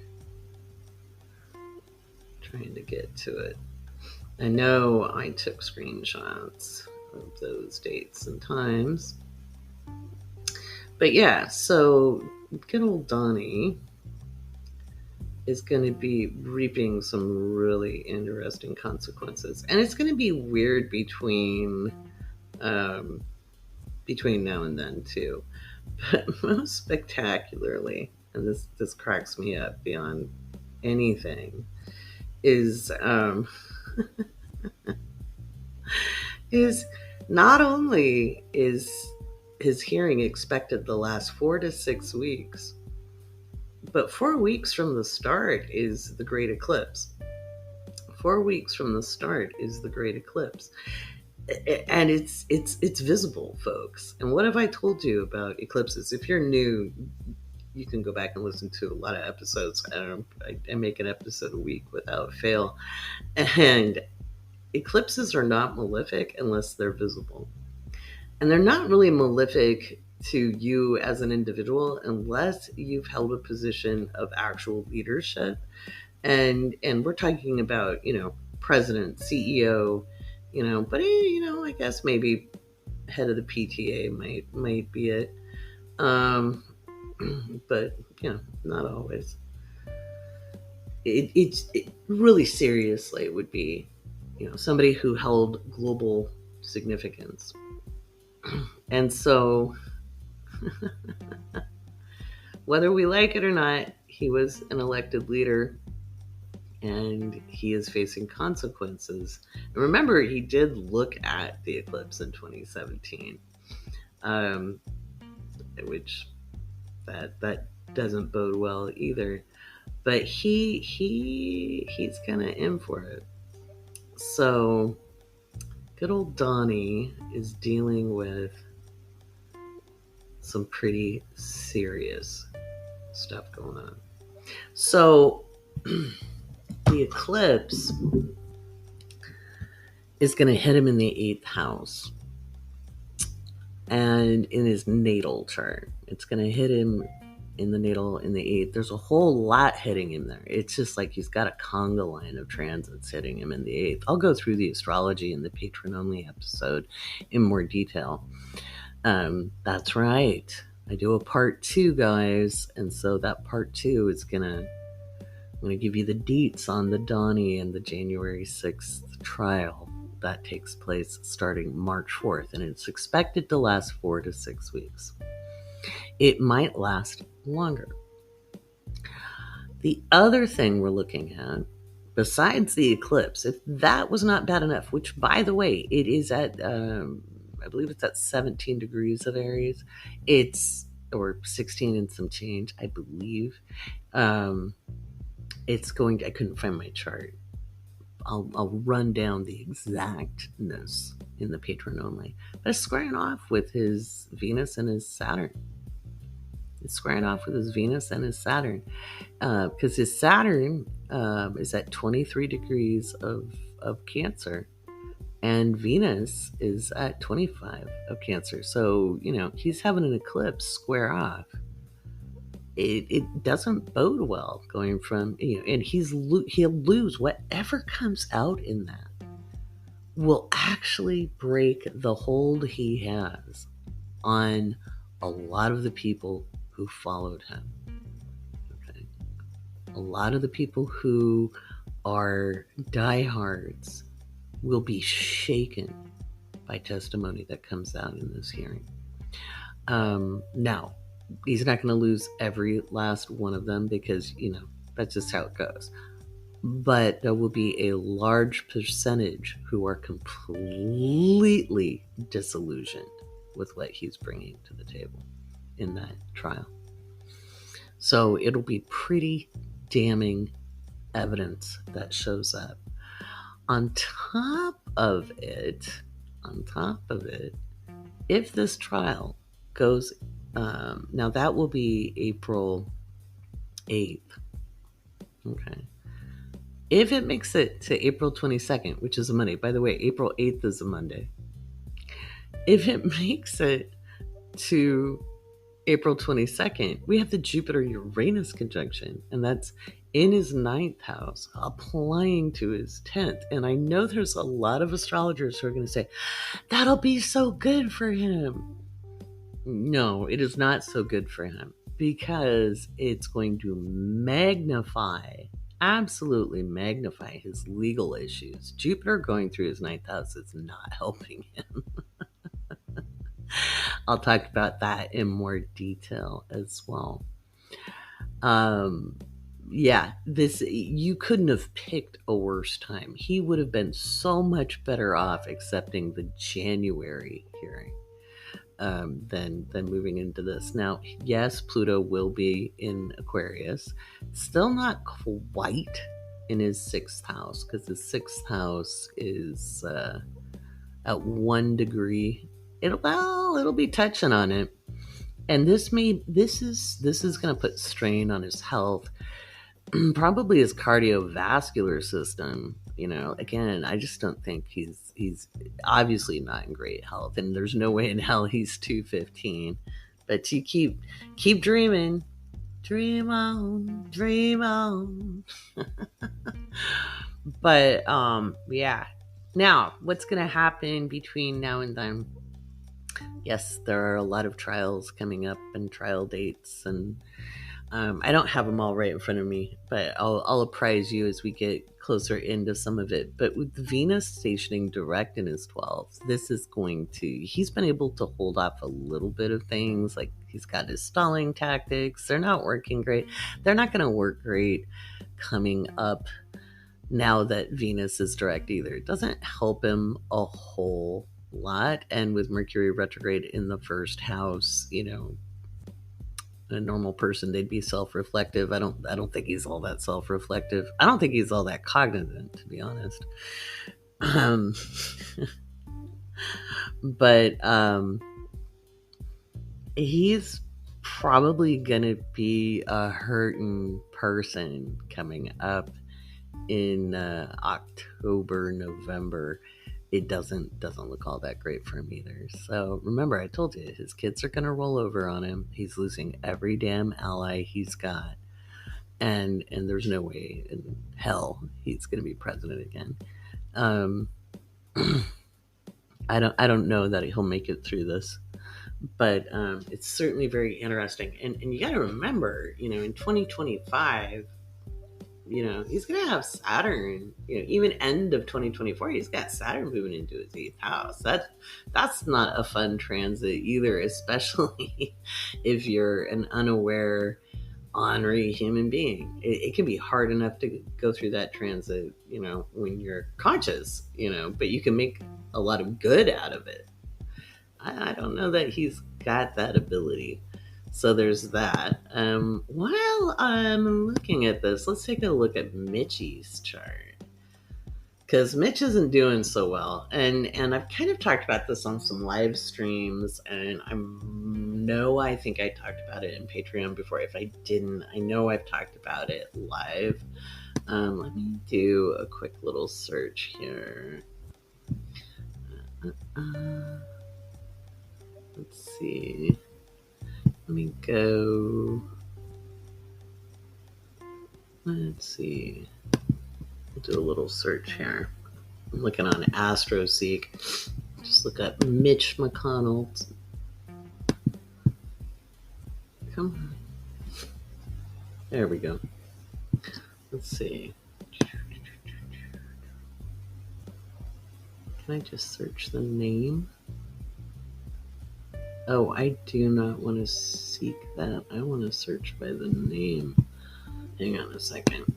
Trying to get to it. I know I took screenshots of those dates and times. But yeah, so good old Donnie is going to be reaping some really interesting consequences. And it's going to be weird between now and then too. But most spectacularly, and this cracks me up beyond anything, is is not only is his hearing expected the last 4 to 6 weeks, but 4 weeks from the start is the Great Eclipse. 4 weeks from the start is the Great Eclipse. And it's visible, folks. And what have I told you about eclipses? If you're new, you can go back and listen to a lot of episodes. I make an episode a week without fail. And eclipses are not malefic unless they're visible. And they're not really malefic to you as an individual unless you've held a position of actual leadership. And we're talking about, president, CEO, but I guess maybe head of the PTA might be it. But not always. It really seriously would be, somebody who held global significance. And so whether we like it or not, he was an elected leader and he is facing consequences. And remember, he did look at the eclipse in 2017, which that doesn't bode well either. But he's kind of in for it. So good old Donnie is dealing with some pretty serious stuff going on. So the eclipse is going to hit him in the 8th house and in his natal chart. It's going to hit him in the natal in the 8th. There's a whole lot hitting him there. It's just like he's got a conga line of transits hitting him in the 8th. I'll go through the astrology in the patron only episode in more detail. That's right. I do a part 2, guys, and so that part 2 is I'm gonna give you the deets on the Donnie and the January 6th trial. That takes place starting March 4th, and it's expected to last 4 to 6 weeks. It might last longer. The other thing we're looking at, besides the eclipse, if that was not bad enough, which, by the way, it is at, I believe it's at 17 degrees of Aries. Or 16 and some change, I believe. It's going to, I couldn't find my chart. I'll run down the exactness in the patron only. But it's squaring off with his Venus and his Saturn. It's squaring off with his Venus and his Saturn. Because his Saturn is at 23 degrees of Cancer. And Venus is at 25 of Cancer. So, he's having an eclipse square off. It doesn't bode well going from, and he'll lose whatever comes out in that will actually break the hold he has on a lot of the people who followed him. Okay. A lot of the people who are diehards will be shaken by testimony that comes out in this hearing. Now, he's not going to lose every last one of them because, that's just how it goes. But there will be a large percentage who are completely disillusioned with what he's bringing to the table in that trial. So it'll be pretty damning evidence that shows up. On top of it, if this trial goes, now that will be April 8th. Okay. If it makes it to April 22nd, which is a Monday, by the way, April 8th is a Monday. If it makes it to April 22nd, we have the Jupiter-Uranus conjunction, and that's in his 9th house, applying to his 10th. And I know there's a lot of astrologers who are going to say, that'll be so good for him. No, it is not so good for him because it's going to absolutely magnify his legal issues. Jupiter going through his 9th house is not helping him. I'll talk about that in more detail as well. You couldn't have picked a worse time. He would have been so much better off accepting the January hearing than moving into this. Now, yes, Pluto will be in Aquarius. Still not quite in his 6th house because his 6th house is at 1 degree. It'll be touching on it. And this is going to put strain on his health, probably his cardiovascular system. Again, I just don't think he's obviously not in great health, and there's no way in hell he's 215. But you keep dreaming, dream on. But yeah. Now, what's going to happen between now and then? Yes, there are a lot of trials coming up and trial dates, and I don't have them all right in front of me, but I'll apprise you as we get closer into some of it. But with Venus stationing direct in his 12th, he's been able to hold off a little bit of things. Like he's got his stalling tactics. They're not working great. They're not going to work great coming up now that Venus is direct either. It doesn't help him a whole lot. And with Mercury retrograde in the 1st house, a normal person, they'd be self-reflective. I don't think he's all that self-reflective. I don't think he's all that cognizant, to be honest. But he's probably gonna be a hurting person coming up in October, November. It doesn't look all that great for him either. So remember, I told you, his kids are going to roll over on him. He's losing every damn ally he's got. And there's no way in hell he's going to be president again. I don't know that he'll make it through this. But it's certainly very interesting. And you got to remember, in 2025, he's going to have Saturn, even end of 2024, he's got Saturn moving into his 8th house. That's not a fun transit either, especially if you're an unaware, ornery human being. It can be hard enough to go through that transit, when you're conscious, but you can make a lot of good out of it. I don't know that he's got that ability. So there's that. While I'm looking at this, let's take a look at Mitchie's chart. Because Mitch isn't doing so well. And I've kind of talked about this on some live streams, and I think I talked about it in Patreon before. If I didn't, I know I've talked about it live. Let me do a quick little search here. Let's see. Let me go. Let's see. We'll do a little search here. I'm looking on AstroSeek. Just look up Mitch McConnell. Come on. There we go. Let's see. Can I just search the name? Oh, I do not want to seek that. I want to search by the name. Hang on a second.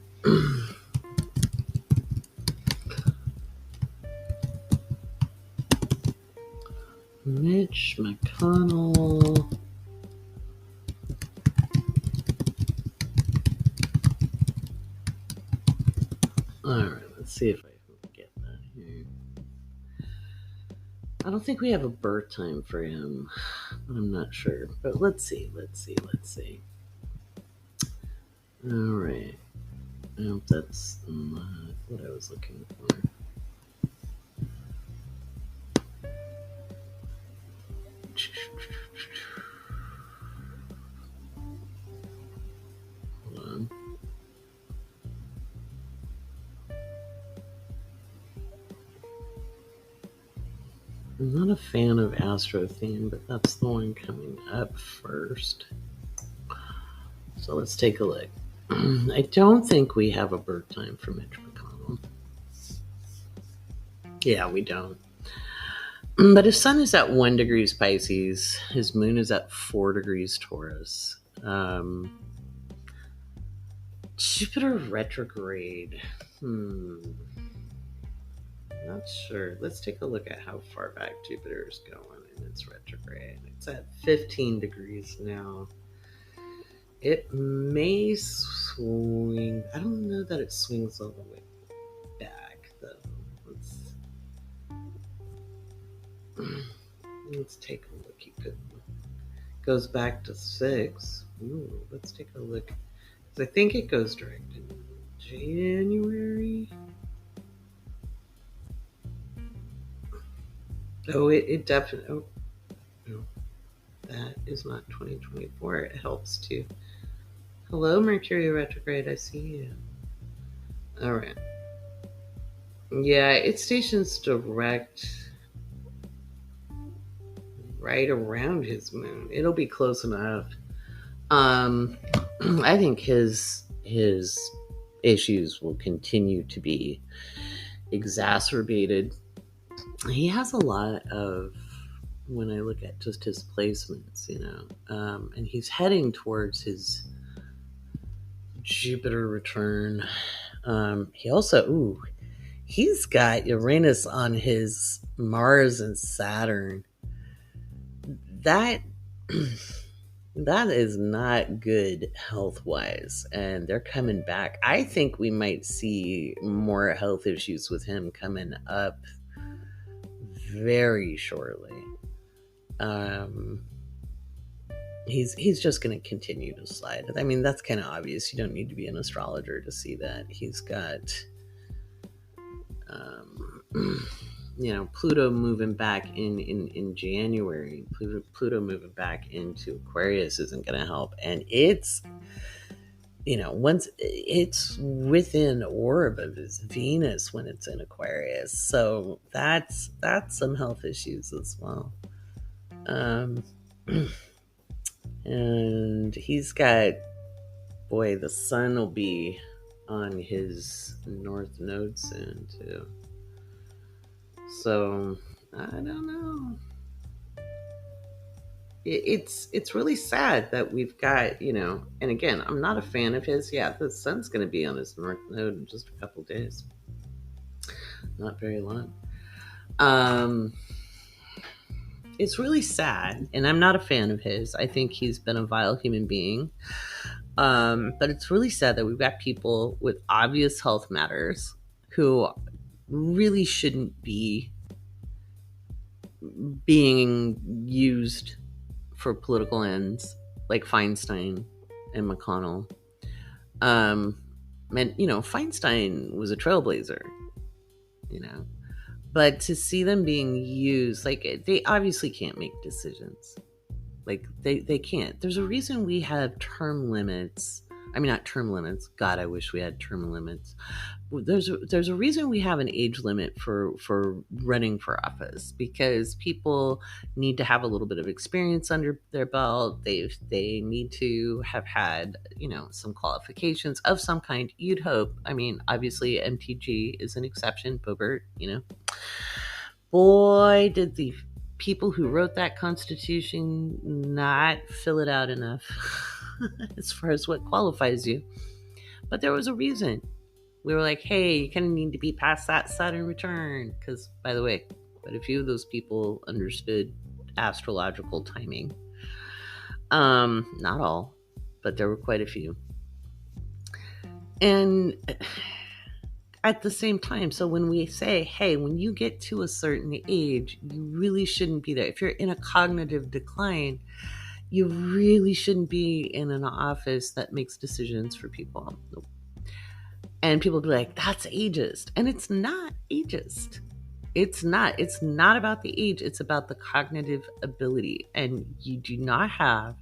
Mitch McConnell. Alright, let's see if I can get that here. I don't think we have a birth time for him. I'm not sure. But let's see. Alright. I hope that's not what I was looking for. Hold on. I'm not a fan of Astro Theme, but that's the one coming up first. So let's take a look. I don't think we have a birth time for Mitch McConnell. Yeah, we don't. But his sun is at 1 degrees Pisces. His moon is at 4 degrees Taurus. Jupiter retrograde. Not sure. Let's take a look at how far back Jupiter is going in its retrograde. It's at 15 degrees now. It may swing. I don't know that it swings all the way back, though. Let's take a look. It goes back to 6. Ooh, let's take a look. I think it goes direct in January. Oh, it definitely. Oh, no. That is not 2024. It helps too. Hello, Mercury retrograde. I see you. All right. Yeah, it stations direct right around his moon. It'll be close enough. I think his issues will continue to be exacerbated. He has a lot of, when I look at just his placements, and he's heading towards his Jupiter return. He also, he's got Uranus on his Mars and Saturn. That is not good health-wise, and they're coming back. I think we might see more health issues with him coming up very shortly. He's just going to continue to slide. I mean, that's kind of obvious. You don't need to be an astrologer to see that. He's got Pluto moving back in January. Pluto moving back into Aquarius isn't going to help, and it's once it's within orb of his Venus when it's in Aquarius, so that's some health issues as well. And he's got, boy, the sun will be on his north node soon, too. So, I don't know. It's really sad that we've got, and again, I'm not a fan of his. Yeah, the sun's going to be on his north node in just a couple days. Not very long. Um, it's really sad, and I'm not a fan of his. I think he's been a vile human being. But it's really sad that we've got people with obvious health matters who really shouldn't be being used for political ends, like Feinstein and McConnell. And Feinstein was a trailblazer, you know, but to see them being used, like, they obviously can't make decisions. Like, they can't. There's a reason we have term limits. I mean, not term limits. God, I wish we had term limits. There's a reason we have an age limit for running for office, because people need to have a little bit of experience under their belt. They need to have had, some qualifications of some kind. You'd hope. I mean, obviously MTG is an exception. Bobert, boy, did the people who wrote that Constitution not fill it out enough as far as what qualifies you. But there was a reason. We were like, hey, you kind of need to be past that Saturn return. Because, by the way, quite a few of those people understood astrological timing. Not all, but there were quite a few. And at the same time, so when we say, hey, when you get to a certain age, you really shouldn't be there. If you're in a cognitive decline, you really shouldn't be in an office that makes decisions for people. And people be like, that's ageist. And it's not ageist. It's not. It's not about the age. It's about the cognitive ability. And you do not have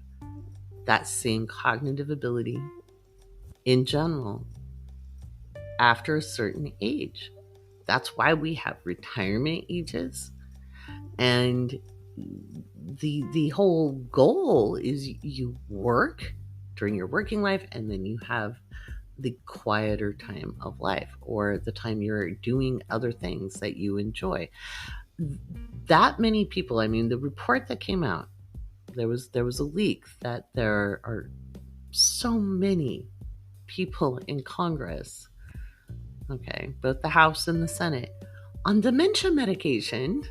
that same cognitive ability in general after a certain age. That's why we have retirement ages. And the whole goal is you work during your working life, and then you have the quieter time of life, or the time you're doing other things that you enjoy. That many people, I mean, the report that came out, there was a leak that there are so many people in Congress, okay, both the House and the Senate, on dementia medication.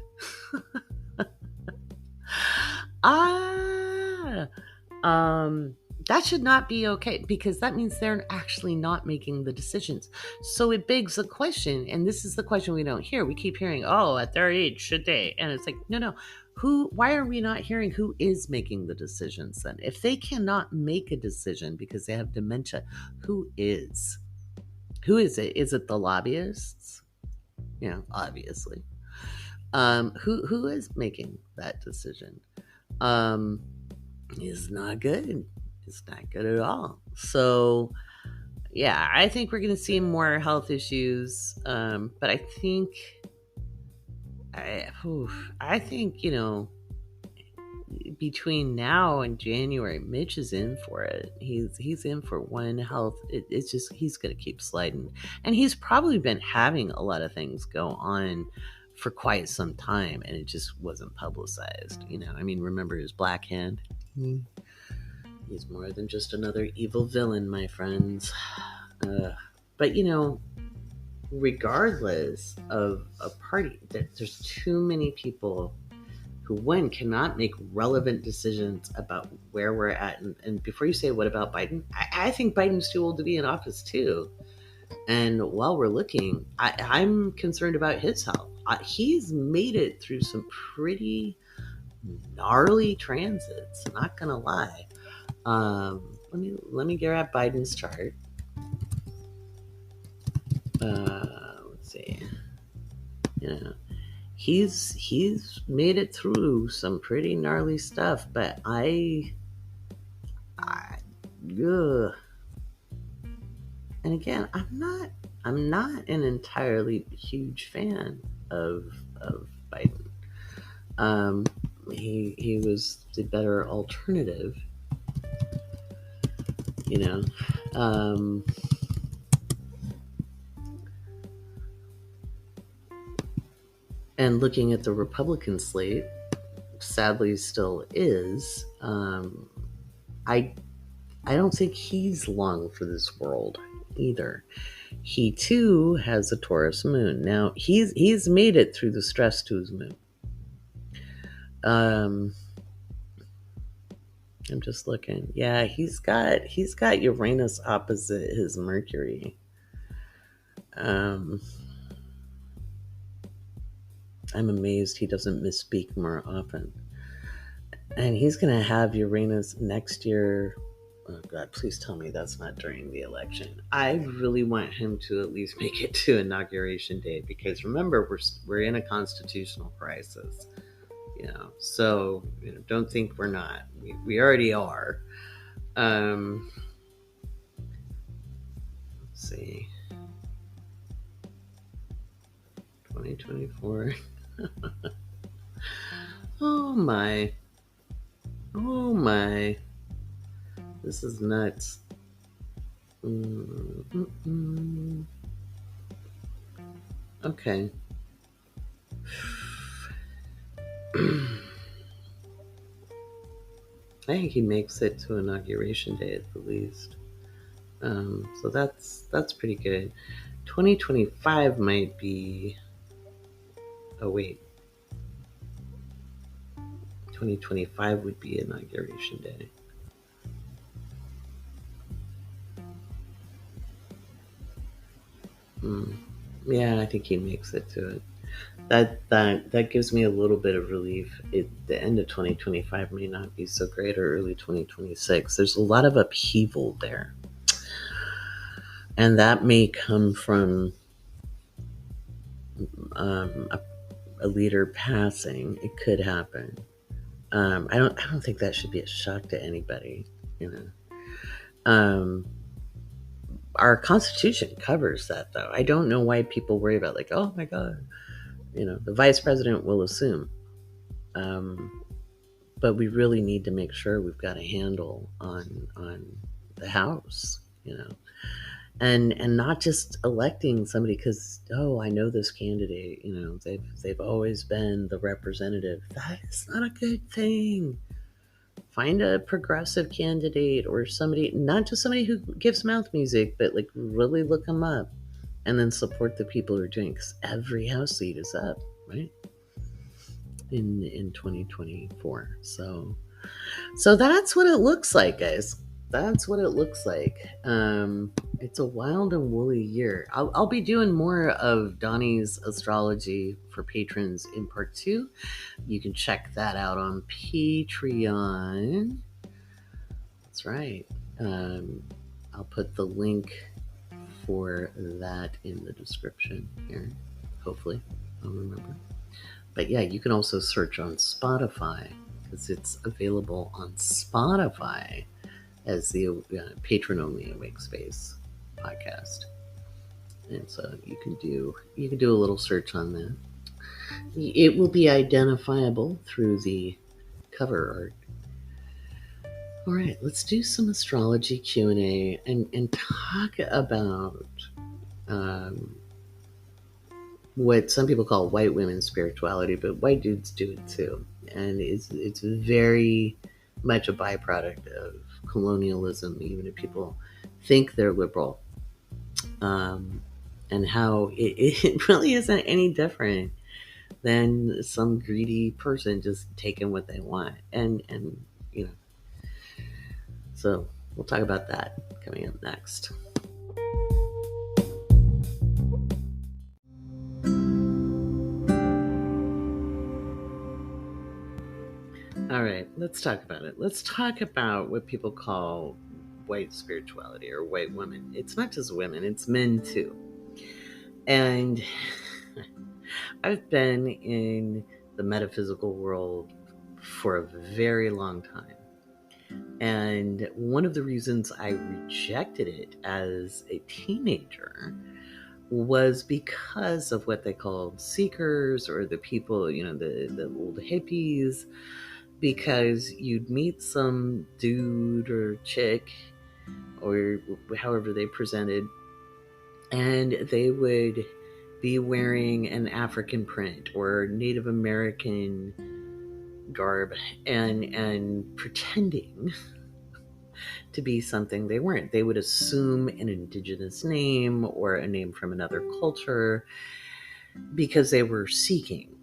That should not be okay, because that means they're actually not making the decisions. So it begs the question, and this is the question we don't hear. We keep hearing, oh, at their age, should they? And it's like, no. Why are we not hearing who is making the decisions then? If they cannot make a decision because they have dementia, who is? Who is it? Is it the lobbyists? Obviously. Who is making that decision? Is not good. It's not good at all. So, yeah, I think we're going to see more health issues. But I think, between now and January, Mitch is in for it. He's in for one health. It's just, he's going to keep sliding. And he's probably been having a lot of things go on for quite some time, and it just wasn't publicized. I mean, remember his black hand? He's more than just another evil villain, my friends. But regardless of a party, there's too many people who, one, cannot make relevant decisions about where we're at. And before you say, what about Biden? I think Biden's too old to be in office too. And while we're looking, I'm concerned about his health. He's made it through some pretty gnarly transits, not gonna lie. Let me grab Biden's chart. Let's see. He's made it through some pretty gnarly stuff, but ugh. And again, I'm not an entirely huge fan of Biden. he was the better alternative, you know. Um, and looking at the Republican slate, sadly still is. I I don't think he's long for this world either. He too has a Taurus moon. Now he's made it through the stress to his moon. Um, I'm just looking. Yeah, he's got Uranus opposite his Mercury. Um, I'm amazed he doesn't misspeak more often. And he's gonna have Uranus next year. Oh God, please tell me that's not during the election. I really want him to at least make it to Inauguration Day, because remember, we're in a constitutional crisis. So don't think we're not. We already are. Let's see, 2024. Oh my, oh my, this is nuts. Mm-mm. Okay. I think he makes it to Inauguration Day at the least. So that's pretty good. 2025 might be. Oh wait, 2025 would be Inauguration Day. Yeah, I think he makes it to it. That gives me a little bit of relief. The end of 2025 may not be so great, or early 2026. There's a lot of upheaval there, and that may come from a leader passing. It could happen. I don't think that should be a shock to anybody. You know, our Constitution covers that, though. I don't know why people worry about, like, oh my God, the vice president will assume. But we really need to make sure we've got a handle on the House, and not just electing somebody because, oh, I know this candidate. They've always been the representative. That is not a good thing. Find a progressive candidate, or somebody, not just somebody who gives mouth music, but like really look them up, and then support the people who are doing. Because every House seat is up, right? In 2024. So that's what it looks like, guys. That's what it looks like. It's a wild and woolly year. I'll be doing more of Donnie's astrology for patrons in part 2. You can check that out on Patreon. That's right. I'll put the link for that in the description here. Hopefully, I'll remember. But yeah, you can also search on Spotify, because it's available on Spotify as the patron-only Awake Space podcast. And so you can do a little search on that. It will be identifiable through the cover art. All right, let's do some astrology Q&A and talk about what some people call white women's spirituality, but white dudes do it too. And it's very much a byproduct of colonialism, even if people think they're liberal. And how it really isn't any different than some greedy person just taking what they want. And so we'll talk about that coming up next. All right, let's talk about it. Let's talk about what people call white spirituality, or white women. It's not just women, it's men too. And I've been in the metaphysical world for a very long time. And one of the reasons I rejected it as a teenager was because of what they called seekers, or the people, the old hippies, because you'd meet some dude or chick, or however they presented, and they would be wearing an African print or Native American garb, and pretending to be something they weren't. They would assume an indigenous name or a name from another culture because they were seeking,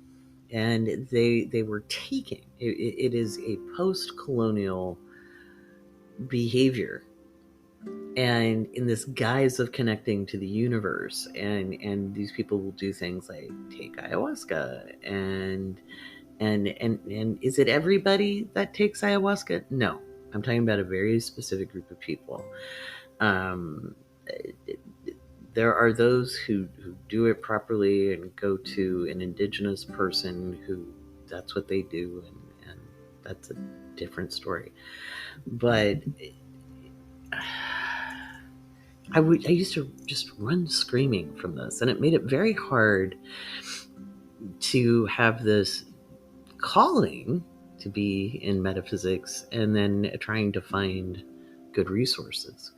and they were taking. It is a post-colonial behavior, and in this guise of connecting to the universe, and these people will do things like take ayahuasca, and is it everybody that takes ayahuasca? No, I'm talking about a very specific group of people. um, there are those who do it properly and go to an indigenous person who that's what they do, and that's a different story. But I used to just run screaming from this, and it made it very hard to have this calling to be in metaphysics and then trying to find good resources,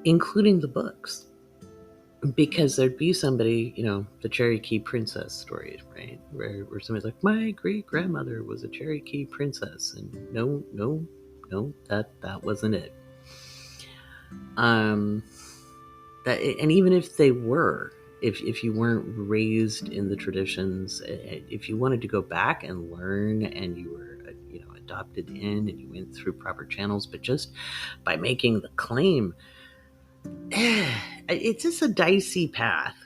including the books. Because there'd be somebody, the Cherokee princess stories, right? Where somebody's like, my great grandmother was a Cherokee princess, and no, that wasn't it. And even if they were, if you weren't raised in the traditions, if you wanted to go back and learn, and you were adopted in, and you went through proper channels, but just by making the claim, it's just a dicey path.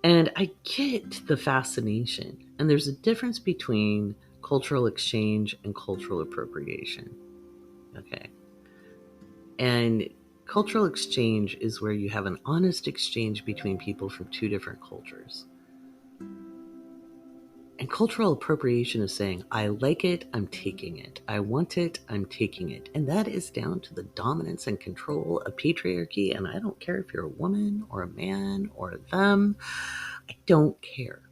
And I get the fascination, and there's a difference between cultural exchange and cultural appropriation. Okay. And cultural exchange is where you have an honest exchange between people from two different cultures. And cultural appropriation is saying, I like it, I'm taking it. I want it, I'm taking it. And that is down to the dominance and control of patriarchy. And I don't care if you're a woman or a man or them. I don't care.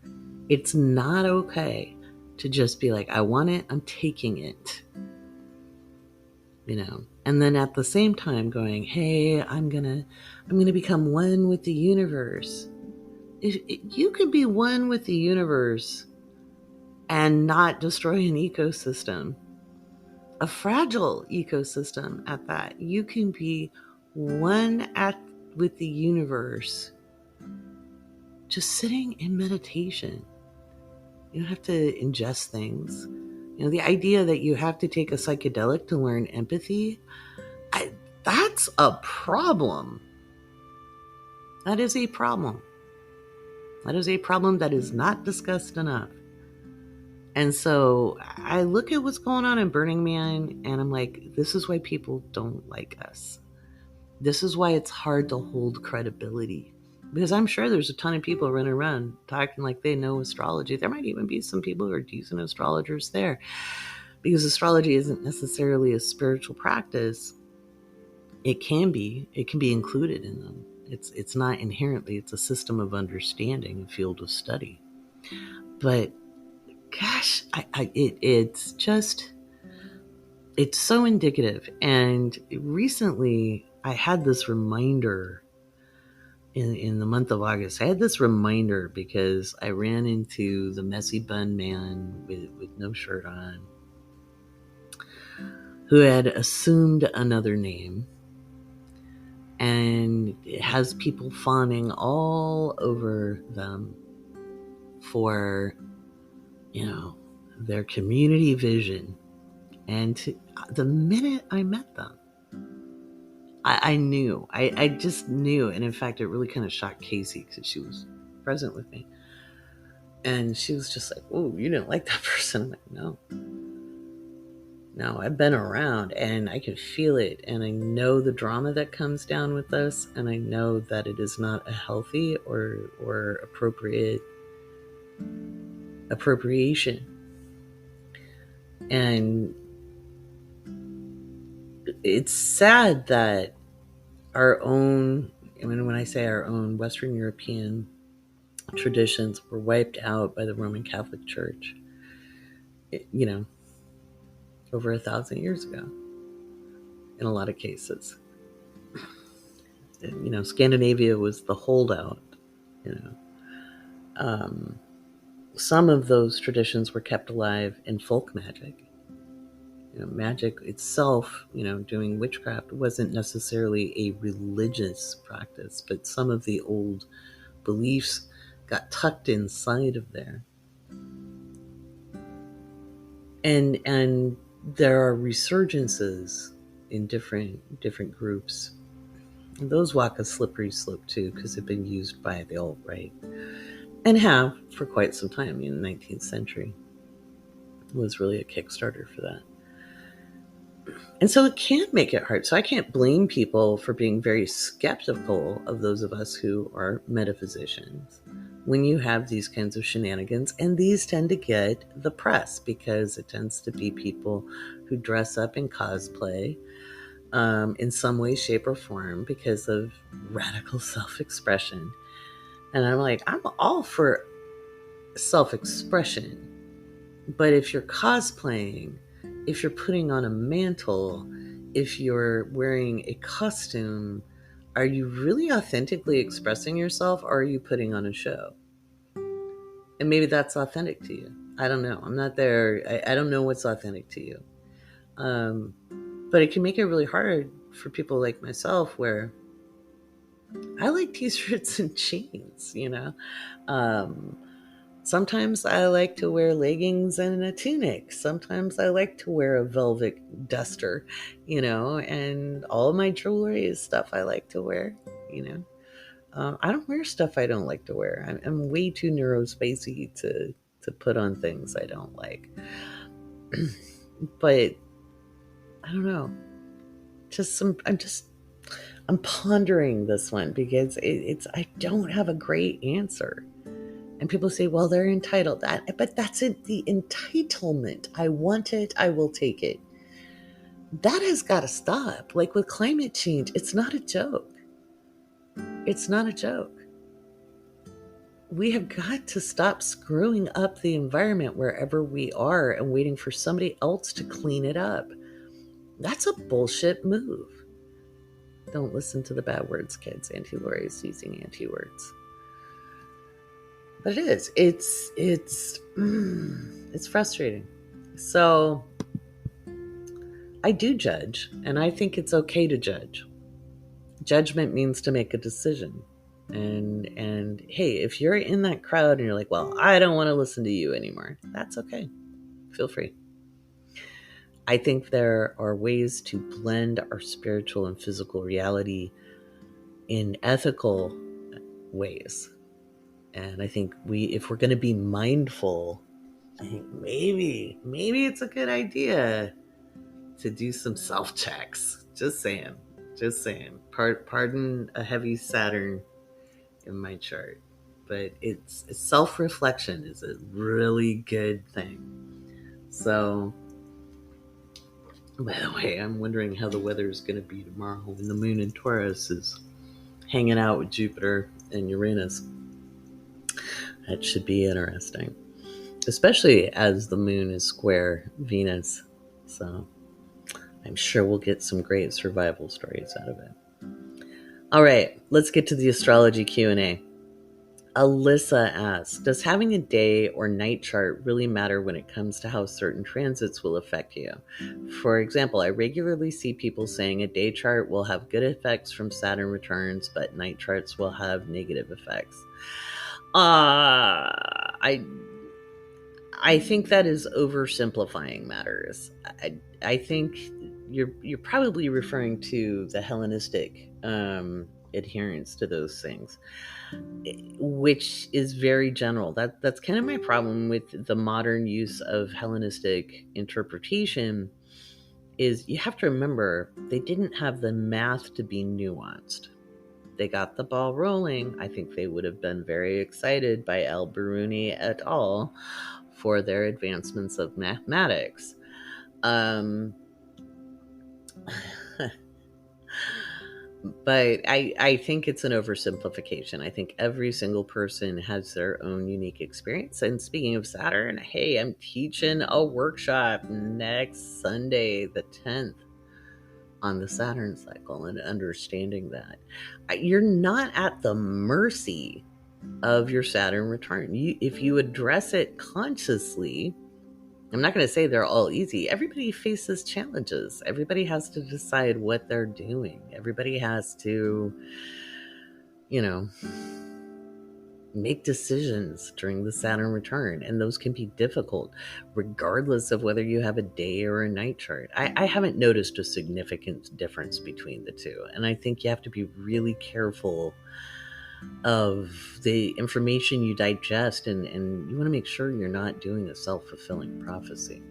It's not okay to just be like, I want it, I'm taking it. And then at the same time going, hey, I'm gonna become one with the universe. If you could be one with the universe and not destroy an ecosystem, a fragile ecosystem at that. You can be one with the universe, just sitting in meditation. You don't have to ingest things. The idea that you have to take a psychedelic to learn empathy, that's a problem. That is a problem. That is a problem that is not discussed enough. And so I look at what's going on in Burning Man, and I'm like, this is why people don't like us. This is why it's hard to hold credibility. Because I'm sure there's a ton of people running around talking like they know astrology. There might even be some people who are decent astrologers there. Because astrology isn't necessarily a spiritual practice. It can be included in them. It's not inherently, it's a system of understanding, a field of study. But gosh, it's so indicative. And recently I had this reminder in the month of August. I had this reminder because I ran into the messy bun man with no shirt on, who had assumed another name, and it has people fawning all over them for, their community vision. And the minute I met them, I knew. I just knew. And in fact, it really kind of shocked Casey because she was present with me. And she was just like, oh, you didn't like that person? I'm like, no. No, I've been around and I can feel it. And I know the drama that comes down with us. And I know that it is not a healthy or appropriation. And it's sad that our own when I say our own, Western European traditions were wiped out by the Roman Catholic Church, over 1,000 years ago, in a lot of cases. Scandinavia was the holdout, you know. Some of those traditions were kept alive in folk magic. Magic itself, doing witchcraft wasn't necessarily a religious practice, but some of the old beliefs got tucked inside of there. And there are resurgences in different groups. And those walk a slippery slope too, because they've been used by the alt-right and have for quite some time. In the 19th century was really a Kickstarter for that. And so it can make it hard. So I can't blame people for being very skeptical of those of us who are metaphysicians when you have these kinds of shenanigans. And these tend to get the press because it tends to be people who dress up in cosplay in some way, shape, or form because of radical self-expression. And I'm like, I'm all for self-expression. But if you're cosplaying, if you're putting on a mantle, if you're wearing a costume, are you really authentically expressing yourself, or are you putting on a show? And maybe that's authentic to you. I don't know. I'm not there. I don't know what's authentic to you. But it can make it really hard for people like myself, where I like t-shirts and jeans, Sometimes I like to wear leggings and a tunic. Sometimes I like to wear a velvet duster, and all of my jewelry is stuff I like to wear, I don't wear stuff I don't like to wear. I'm way too neurospacey to put on things I don't like. But I don't know. I'm pondering this one because I don't have a great answer. And people say, well, they're entitled. But that's it, the entitlement. I want it, I will take it. That has got to stop. Like with climate change, it's not a joke. It's not a joke. We have got to stop screwing up the environment wherever we are and waiting for somebody else to clean it up. That's a bullshit move. Don't listen to the bad words, kids. Auntie Laurie is using anti-words. But it is. It's frustrating. So I do judge, and I think it's okay to judge. Judgment means to make a decision. And hey, if you're in that crowd and you're like, well, I don't want to listen to you anymore, that's okay. Feel free. I think there are ways to blend our spiritual and physical reality in ethical ways. And I think if we're going to be mindful, I think maybe it's a good idea to do some self-checks. Just saying. Pardon a heavy Saturn in my chart. But it's self-reflection is a really good thing. So, by the way, I'm wondering how the weather is going to be tomorrow when the moon in Taurus is hanging out with Jupiter and Uranus. That should be interesting, especially as the moon is square Venus. So I'm sure we'll get some great survival stories out of it. All right, let's get to the astrology Q&A. Alyssa asks, does having a day or night chart really matter when it comes to how certain transits will affect you? For example, I regularly see people saying a day chart will have good effects from Saturn returns, but night charts will have negative effects. I think that is oversimplifying matters. I think you're probably referring to the Hellenistic adherence to those things, which is very general. That's kind of my problem with the modern use of Hellenistic interpretation. Is you have to remember they didn't have the math to be nuanced. They got the ball rolling. I think they would have been very excited by Al-Biruni et al. For their advancements of mathematics. But I think it's an oversimplification. I think every single person has their own unique experience. And speaking of Saturn, hey, I'm teaching a workshop next Sunday, the 10th, on the Saturn cycle and understanding that. You're not at the mercy of your Saturn return. If you address it consciously, I'm not going to say they're all easy. Everybody faces challenges. Everybody has to decide what they're doing. Everybody has to, make decisions during the Saturn return. And those can be difficult, regardless of whether you have a day or a night chart. I haven't noticed a significant difference between the two. And I think you have to be really careful of the information you digest, and you want to make sure you're not doing a self-fulfilling prophecy.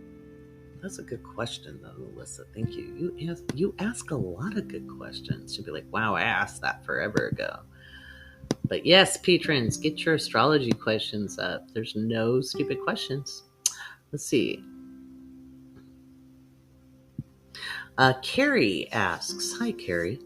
That's a good question, though, Alyssa. Thank you. You ask a lot of good questions. You'll be like, wow, I asked that forever ago. But yes, patrons, get your astrology questions up. There's no stupid questions. Let's see. Carrie asks, hi, Carrie.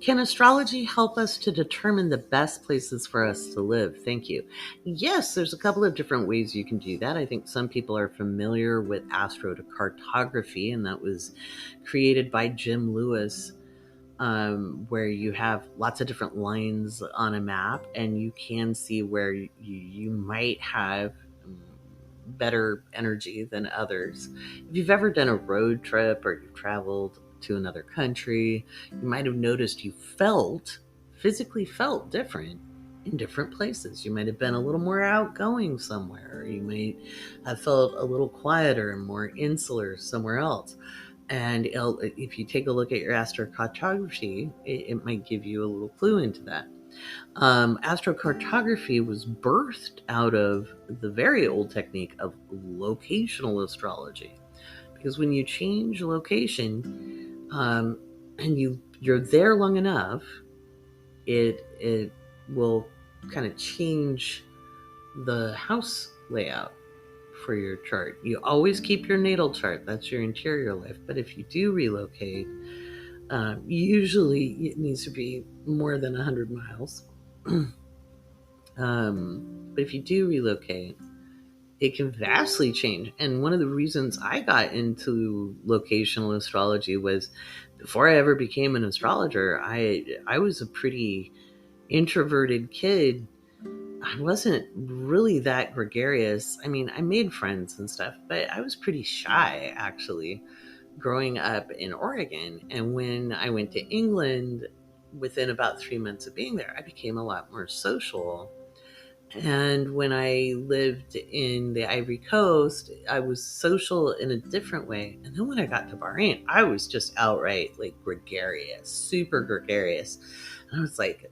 Can astrology help us to determine the best places for us to live? Thank you. Yes, there's a couple of different ways you can do that. I think some people are familiar with astrocartography, and that was created by Jim Lewis, where you have lots of different lines on a map, and you can see where you might have better energy than others. If you've ever done a road trip or you've traveled to another country, you might have noticed you physically felt different in different places. You might have been a little more outgoing somewhere. You might have felt a little quieter and more insular somewhere else. And if you take a look at your astrocartography, it might give you a little clue into that. Astrocartography was birthed out of the very old technique of locational astrology, because when you change location, and you're there long enough, it will kind of change the house layout for your chart. You always keep your natal chart. That's your interior life. But if you do relocate, usually it needs to be more than 100 miles. But if you do relocate, it can vastly change. And one of the reasons I got into locational astrology was, before I ever became an astrologer, I was a pretty introverted kid. I wasn't really that gregarious. I mean, I made friends and stuff, but I was pretty shy, actually, growing up in Oregon. And when I went to England, within about 3 months of being there, I became a lot more social. And when I lived in the Ivory Coast, I was social in a different way. And then when I got to Bahrain, I was just outright like gregarious, super gregarious. And I was like,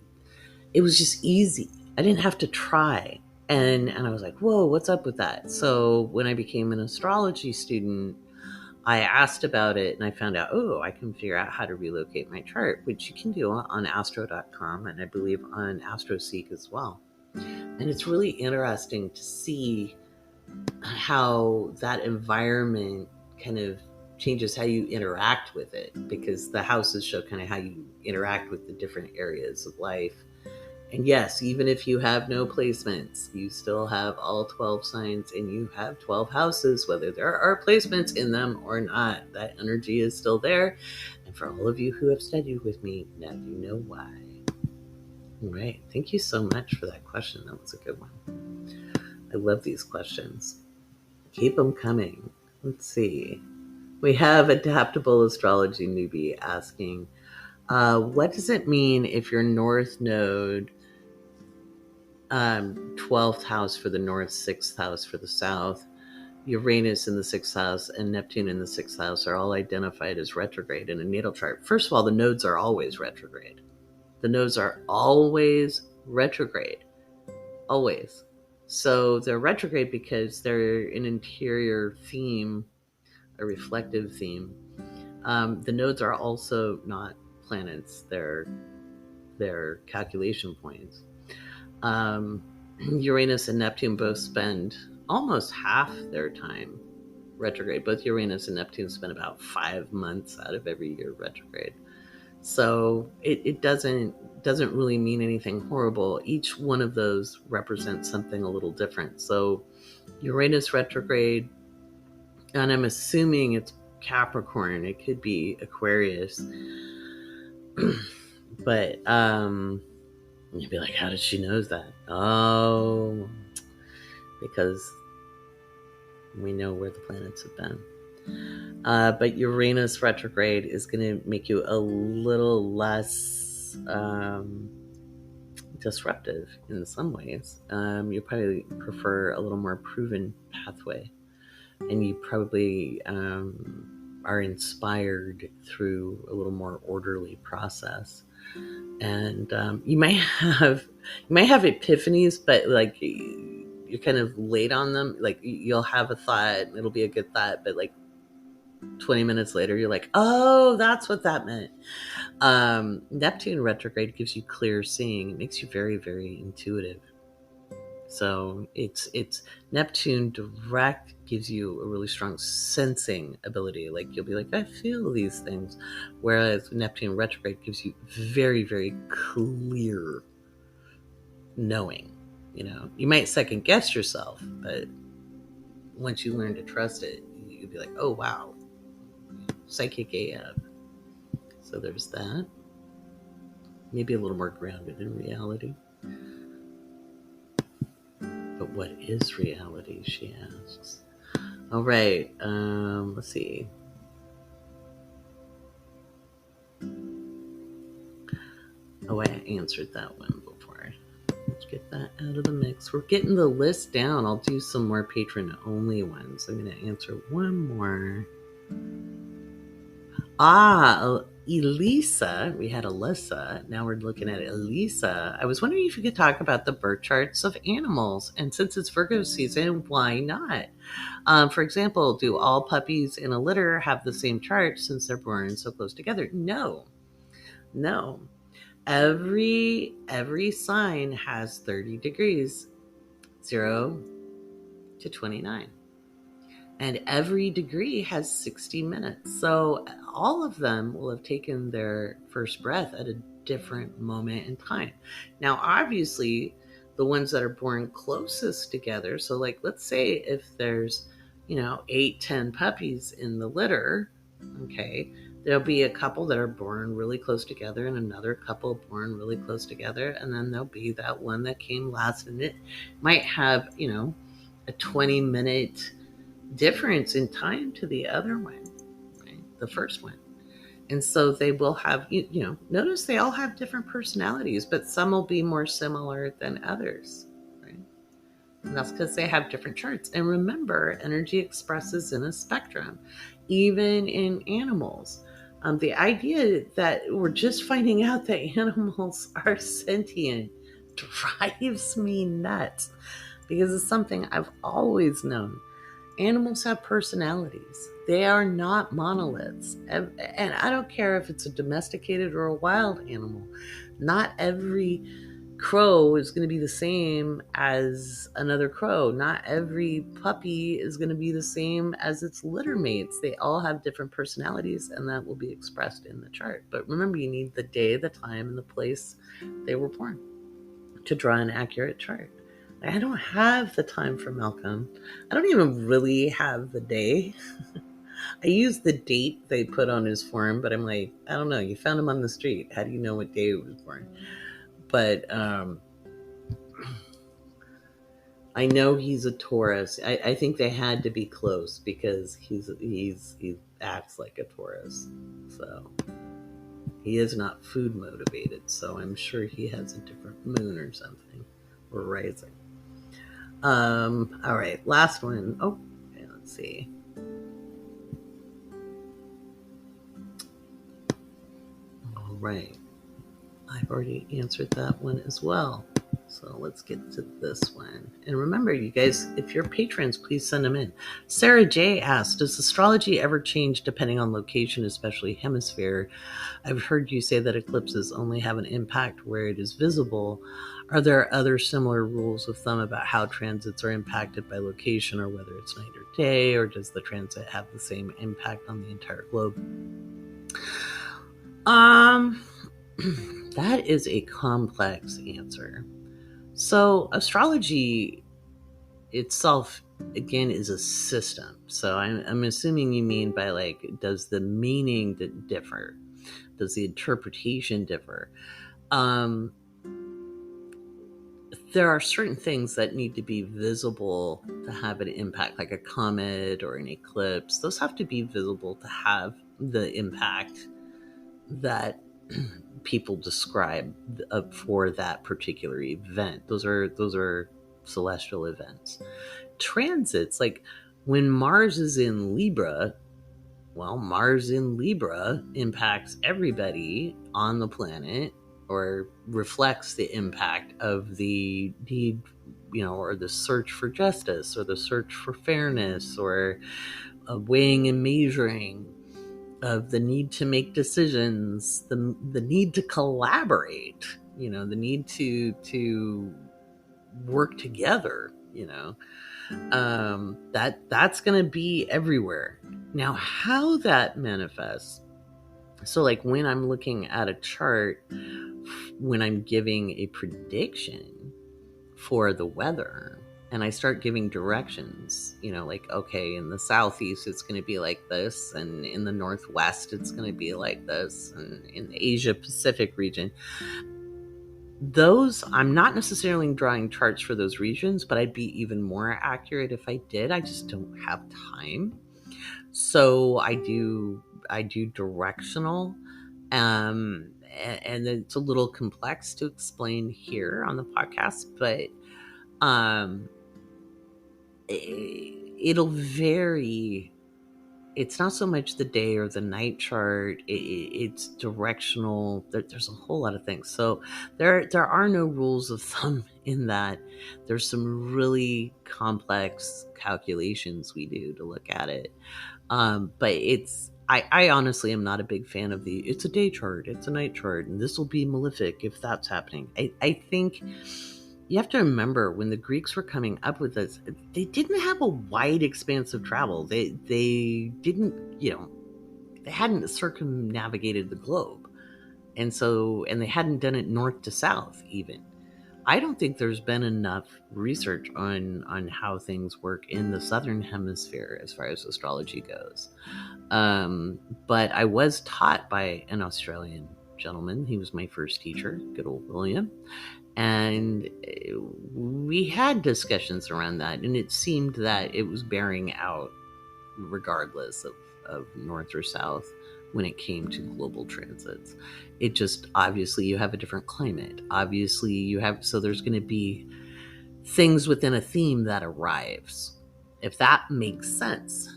it was just easy. I didn't have to try. And I was like, whoa, what's up with that? So when I became an astrology student, I asked about it and I found out, I can figure out how to relocate my chart, which you can do on astro.com and I believe on AstroSeek as well. And it's really interesting to see how that environment kind of changes how you interact with it, because the houses show kind of how you interact with the different areas of life. And yes, even if you have no placements, you still have all 12 signs and you have 12 houses, whether there are placements in them or not. That energy is still there. And for all of you who have studied with me, now you know why. All right. Thank you so much for that question. That was a good one. I love these questions. Keep them coming. Let's see. We have Adaptable Astrology Newbie asking, what does it mean if your North Node, 12th house for the North, 6th house for the South, Uranus in the 6th house, and Neptune in the 6th house are all identified as retrograde in a natal chart? First of all, the nodes are always retrograde. The nodes are always retrograde. Always. So they're retrograde because they're an interior theme, a reflective theme. The nodes are also not planets. They're calculation points. Uranus and Neptune both spend almost half their time retrograde. Both Uranus and Neptune spend about 5 months out of every year retrograde. So it doesn't really mean anything horrible. Each one of those represents something a little different. So Uranus retrograde, and I'm assuming it's Capricorn. It could be Aquarius. But you'd be like, how does she know that? Oh, because we know where the planets have been. But Uranus retrograde is going to make you a little less disruptive in some ways. You probably prefer a little more proven pathway, and you probably are inspired through a little more orderly process. And you might have epiphanies, but like you're kind of late on them. Like you'll have a thought, it'll be a good thought, but like 20 minutes later you're like, oh, that's what that meant. Neptune retrograde gives you clear seeing. It makes you very, very intuitive. So it's Neptune direct gives you a really strong sensing ability. Like you'll be like, I feel these things. Whereas Neptune retrograde gives you very, very clear knowing. You know, you might second guess yourself, but once you learn to trust it, you'll be like, oh wow, psychic AF. So there's that. Maybe a little more grounded in reality. But what is reality, she asks. All right, let's see. Oh, I answered that one before. Let's get that out of the mix. We're getting the list down. I'll do some more patron-only ones. I'm going to answer one more. Elisa. We had Alyssa. Now we're looking at Elisa. I was wondering if you could talk about the birth charts of animals. And since it's Virgo season, why not? For example, do all puppies in a litter have the same chart since they're born so close together? No. Every sign has 30 degrees, 0 to 29. And every degree has 60 minutes. So all of them will have taken their first breath at a different moment in time. Now, obviously, the ones that are born closest together, so like let's say if there's 8-10 puppies in the litter, okay, there'll be a couple that are born really close together and another couple born really close together, and then there'll be that one that came last, and it might have a 20-minute difference in time to the other one, right? The first one. And so they will have, notice they all have different personalities, but some will be more similar than others, right? And that's because they have different charts. And remember, energy expresses in a spectrum, even in animals. The idea that we're just finding out that animals are sentient drives me nuts, because it's something I've always known. Animals have personalities. They are not monoliths. And I don't care if it's a domesticated or a wild animal. Not every crow is going to be the same as another crow. Not every puppy is going to be the same as its litter mates. They all have different personalities, and that will be expressed in the chart. But remember, you need the day, the time, and the place they were born to draw an accurate chart. I don't have the time for Malcolm. I don't even really have the day. I use the date they put on his form, but I'm like, I don't know. You found him on the street. How do you know what day he was born? But I know he's a Taurus. I think they had to be close because he acts like a Taurus. So he is not food motivated. So I'm sure he has a different moon or something, or rising. All right, last one. Oh, okay, let's see. All right, I've already answered that one as well. So let's get to this one. And remember, you guys, if you're patrons, please send them in. Sarah J asked, does astrology ever change depending on location, especially hemisphere? I've heard you say that eclipses only have an impact where it is visible. Are there other similar rules of thumb about how transits are impacted by location, or whether it's night or day, or does the transit have the same impact on the entire globe? Um, that is a complex answer. So, astrology itself, again, is a system. So, I'm assuming you mean by like, does the meaning differ? Does the interpretation differ? Um, there are certain things that need to be visible to have an impact, like a comet or an eclipse. Those have to be visible to have the impact that people describe for that particular event. Those are celestial events. Transits, like when Mars is in Libra, well, Mars in Libra impacts everybody on the planet, or reflects the impact of the need, or the search for justice, or the search for fairness, or weighing and measuring, of the need to make decisions, the need to collaborate, the need to work together, that's going to be everywhere. Now, how that manifests, so like when I'm looking at a chart, when I'm giving a prediction for the weather, and I start giving directions, like, okay, in the southeast it's going to be like this, and in the northwest it's going to be like this, and in the Asia Pacific region, those, I'm not necessarily drawing charts for those regions, but I'd be even more accurate if I did. I just don't have time. So I do directional, and it's a little complex to explain here on the podcast, but it'll vary. It's not so much the day or the night chart. It's directional. There's a whole lot of things. So there are no rules of thumb in that. There's some really complex calculations we do to look at it. But I honestly am not a big fan of it's a day chart, it's a night chart, and this will be malefic if that's happening. I think you have to remember, when the Greeks were coming up with this, they didn't have a wide expanse of travel. They didn't, they hadn't circumnavigated the globe. And they hadn't done it north to south even. I don't think there's been enough research on how things work in the southern hemisphere as far as astrology goes. But I was taught by an Australian gentleman. He was my first teacher, good old William. And we had discussions around that, and it seemed that it was bearing out regardless of north or south when it came to global transits. It just, obviously you have a different climate. Obviously you have, so there's going to be things within a theme that arrives, if that makes sense.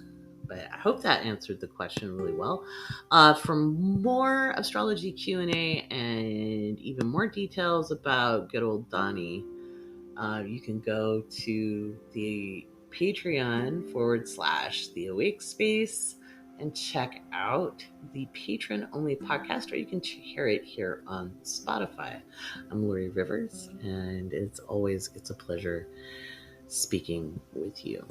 But I hope that answered the question really well. For more astrology Q&A and even more details about good old Donnie, you can go to the Patreon / the Awake Space and check out the patron-only podcast, or you can hear it here on Spotify. I'm Laurie Rivers, and it's a pleasure speaking with you.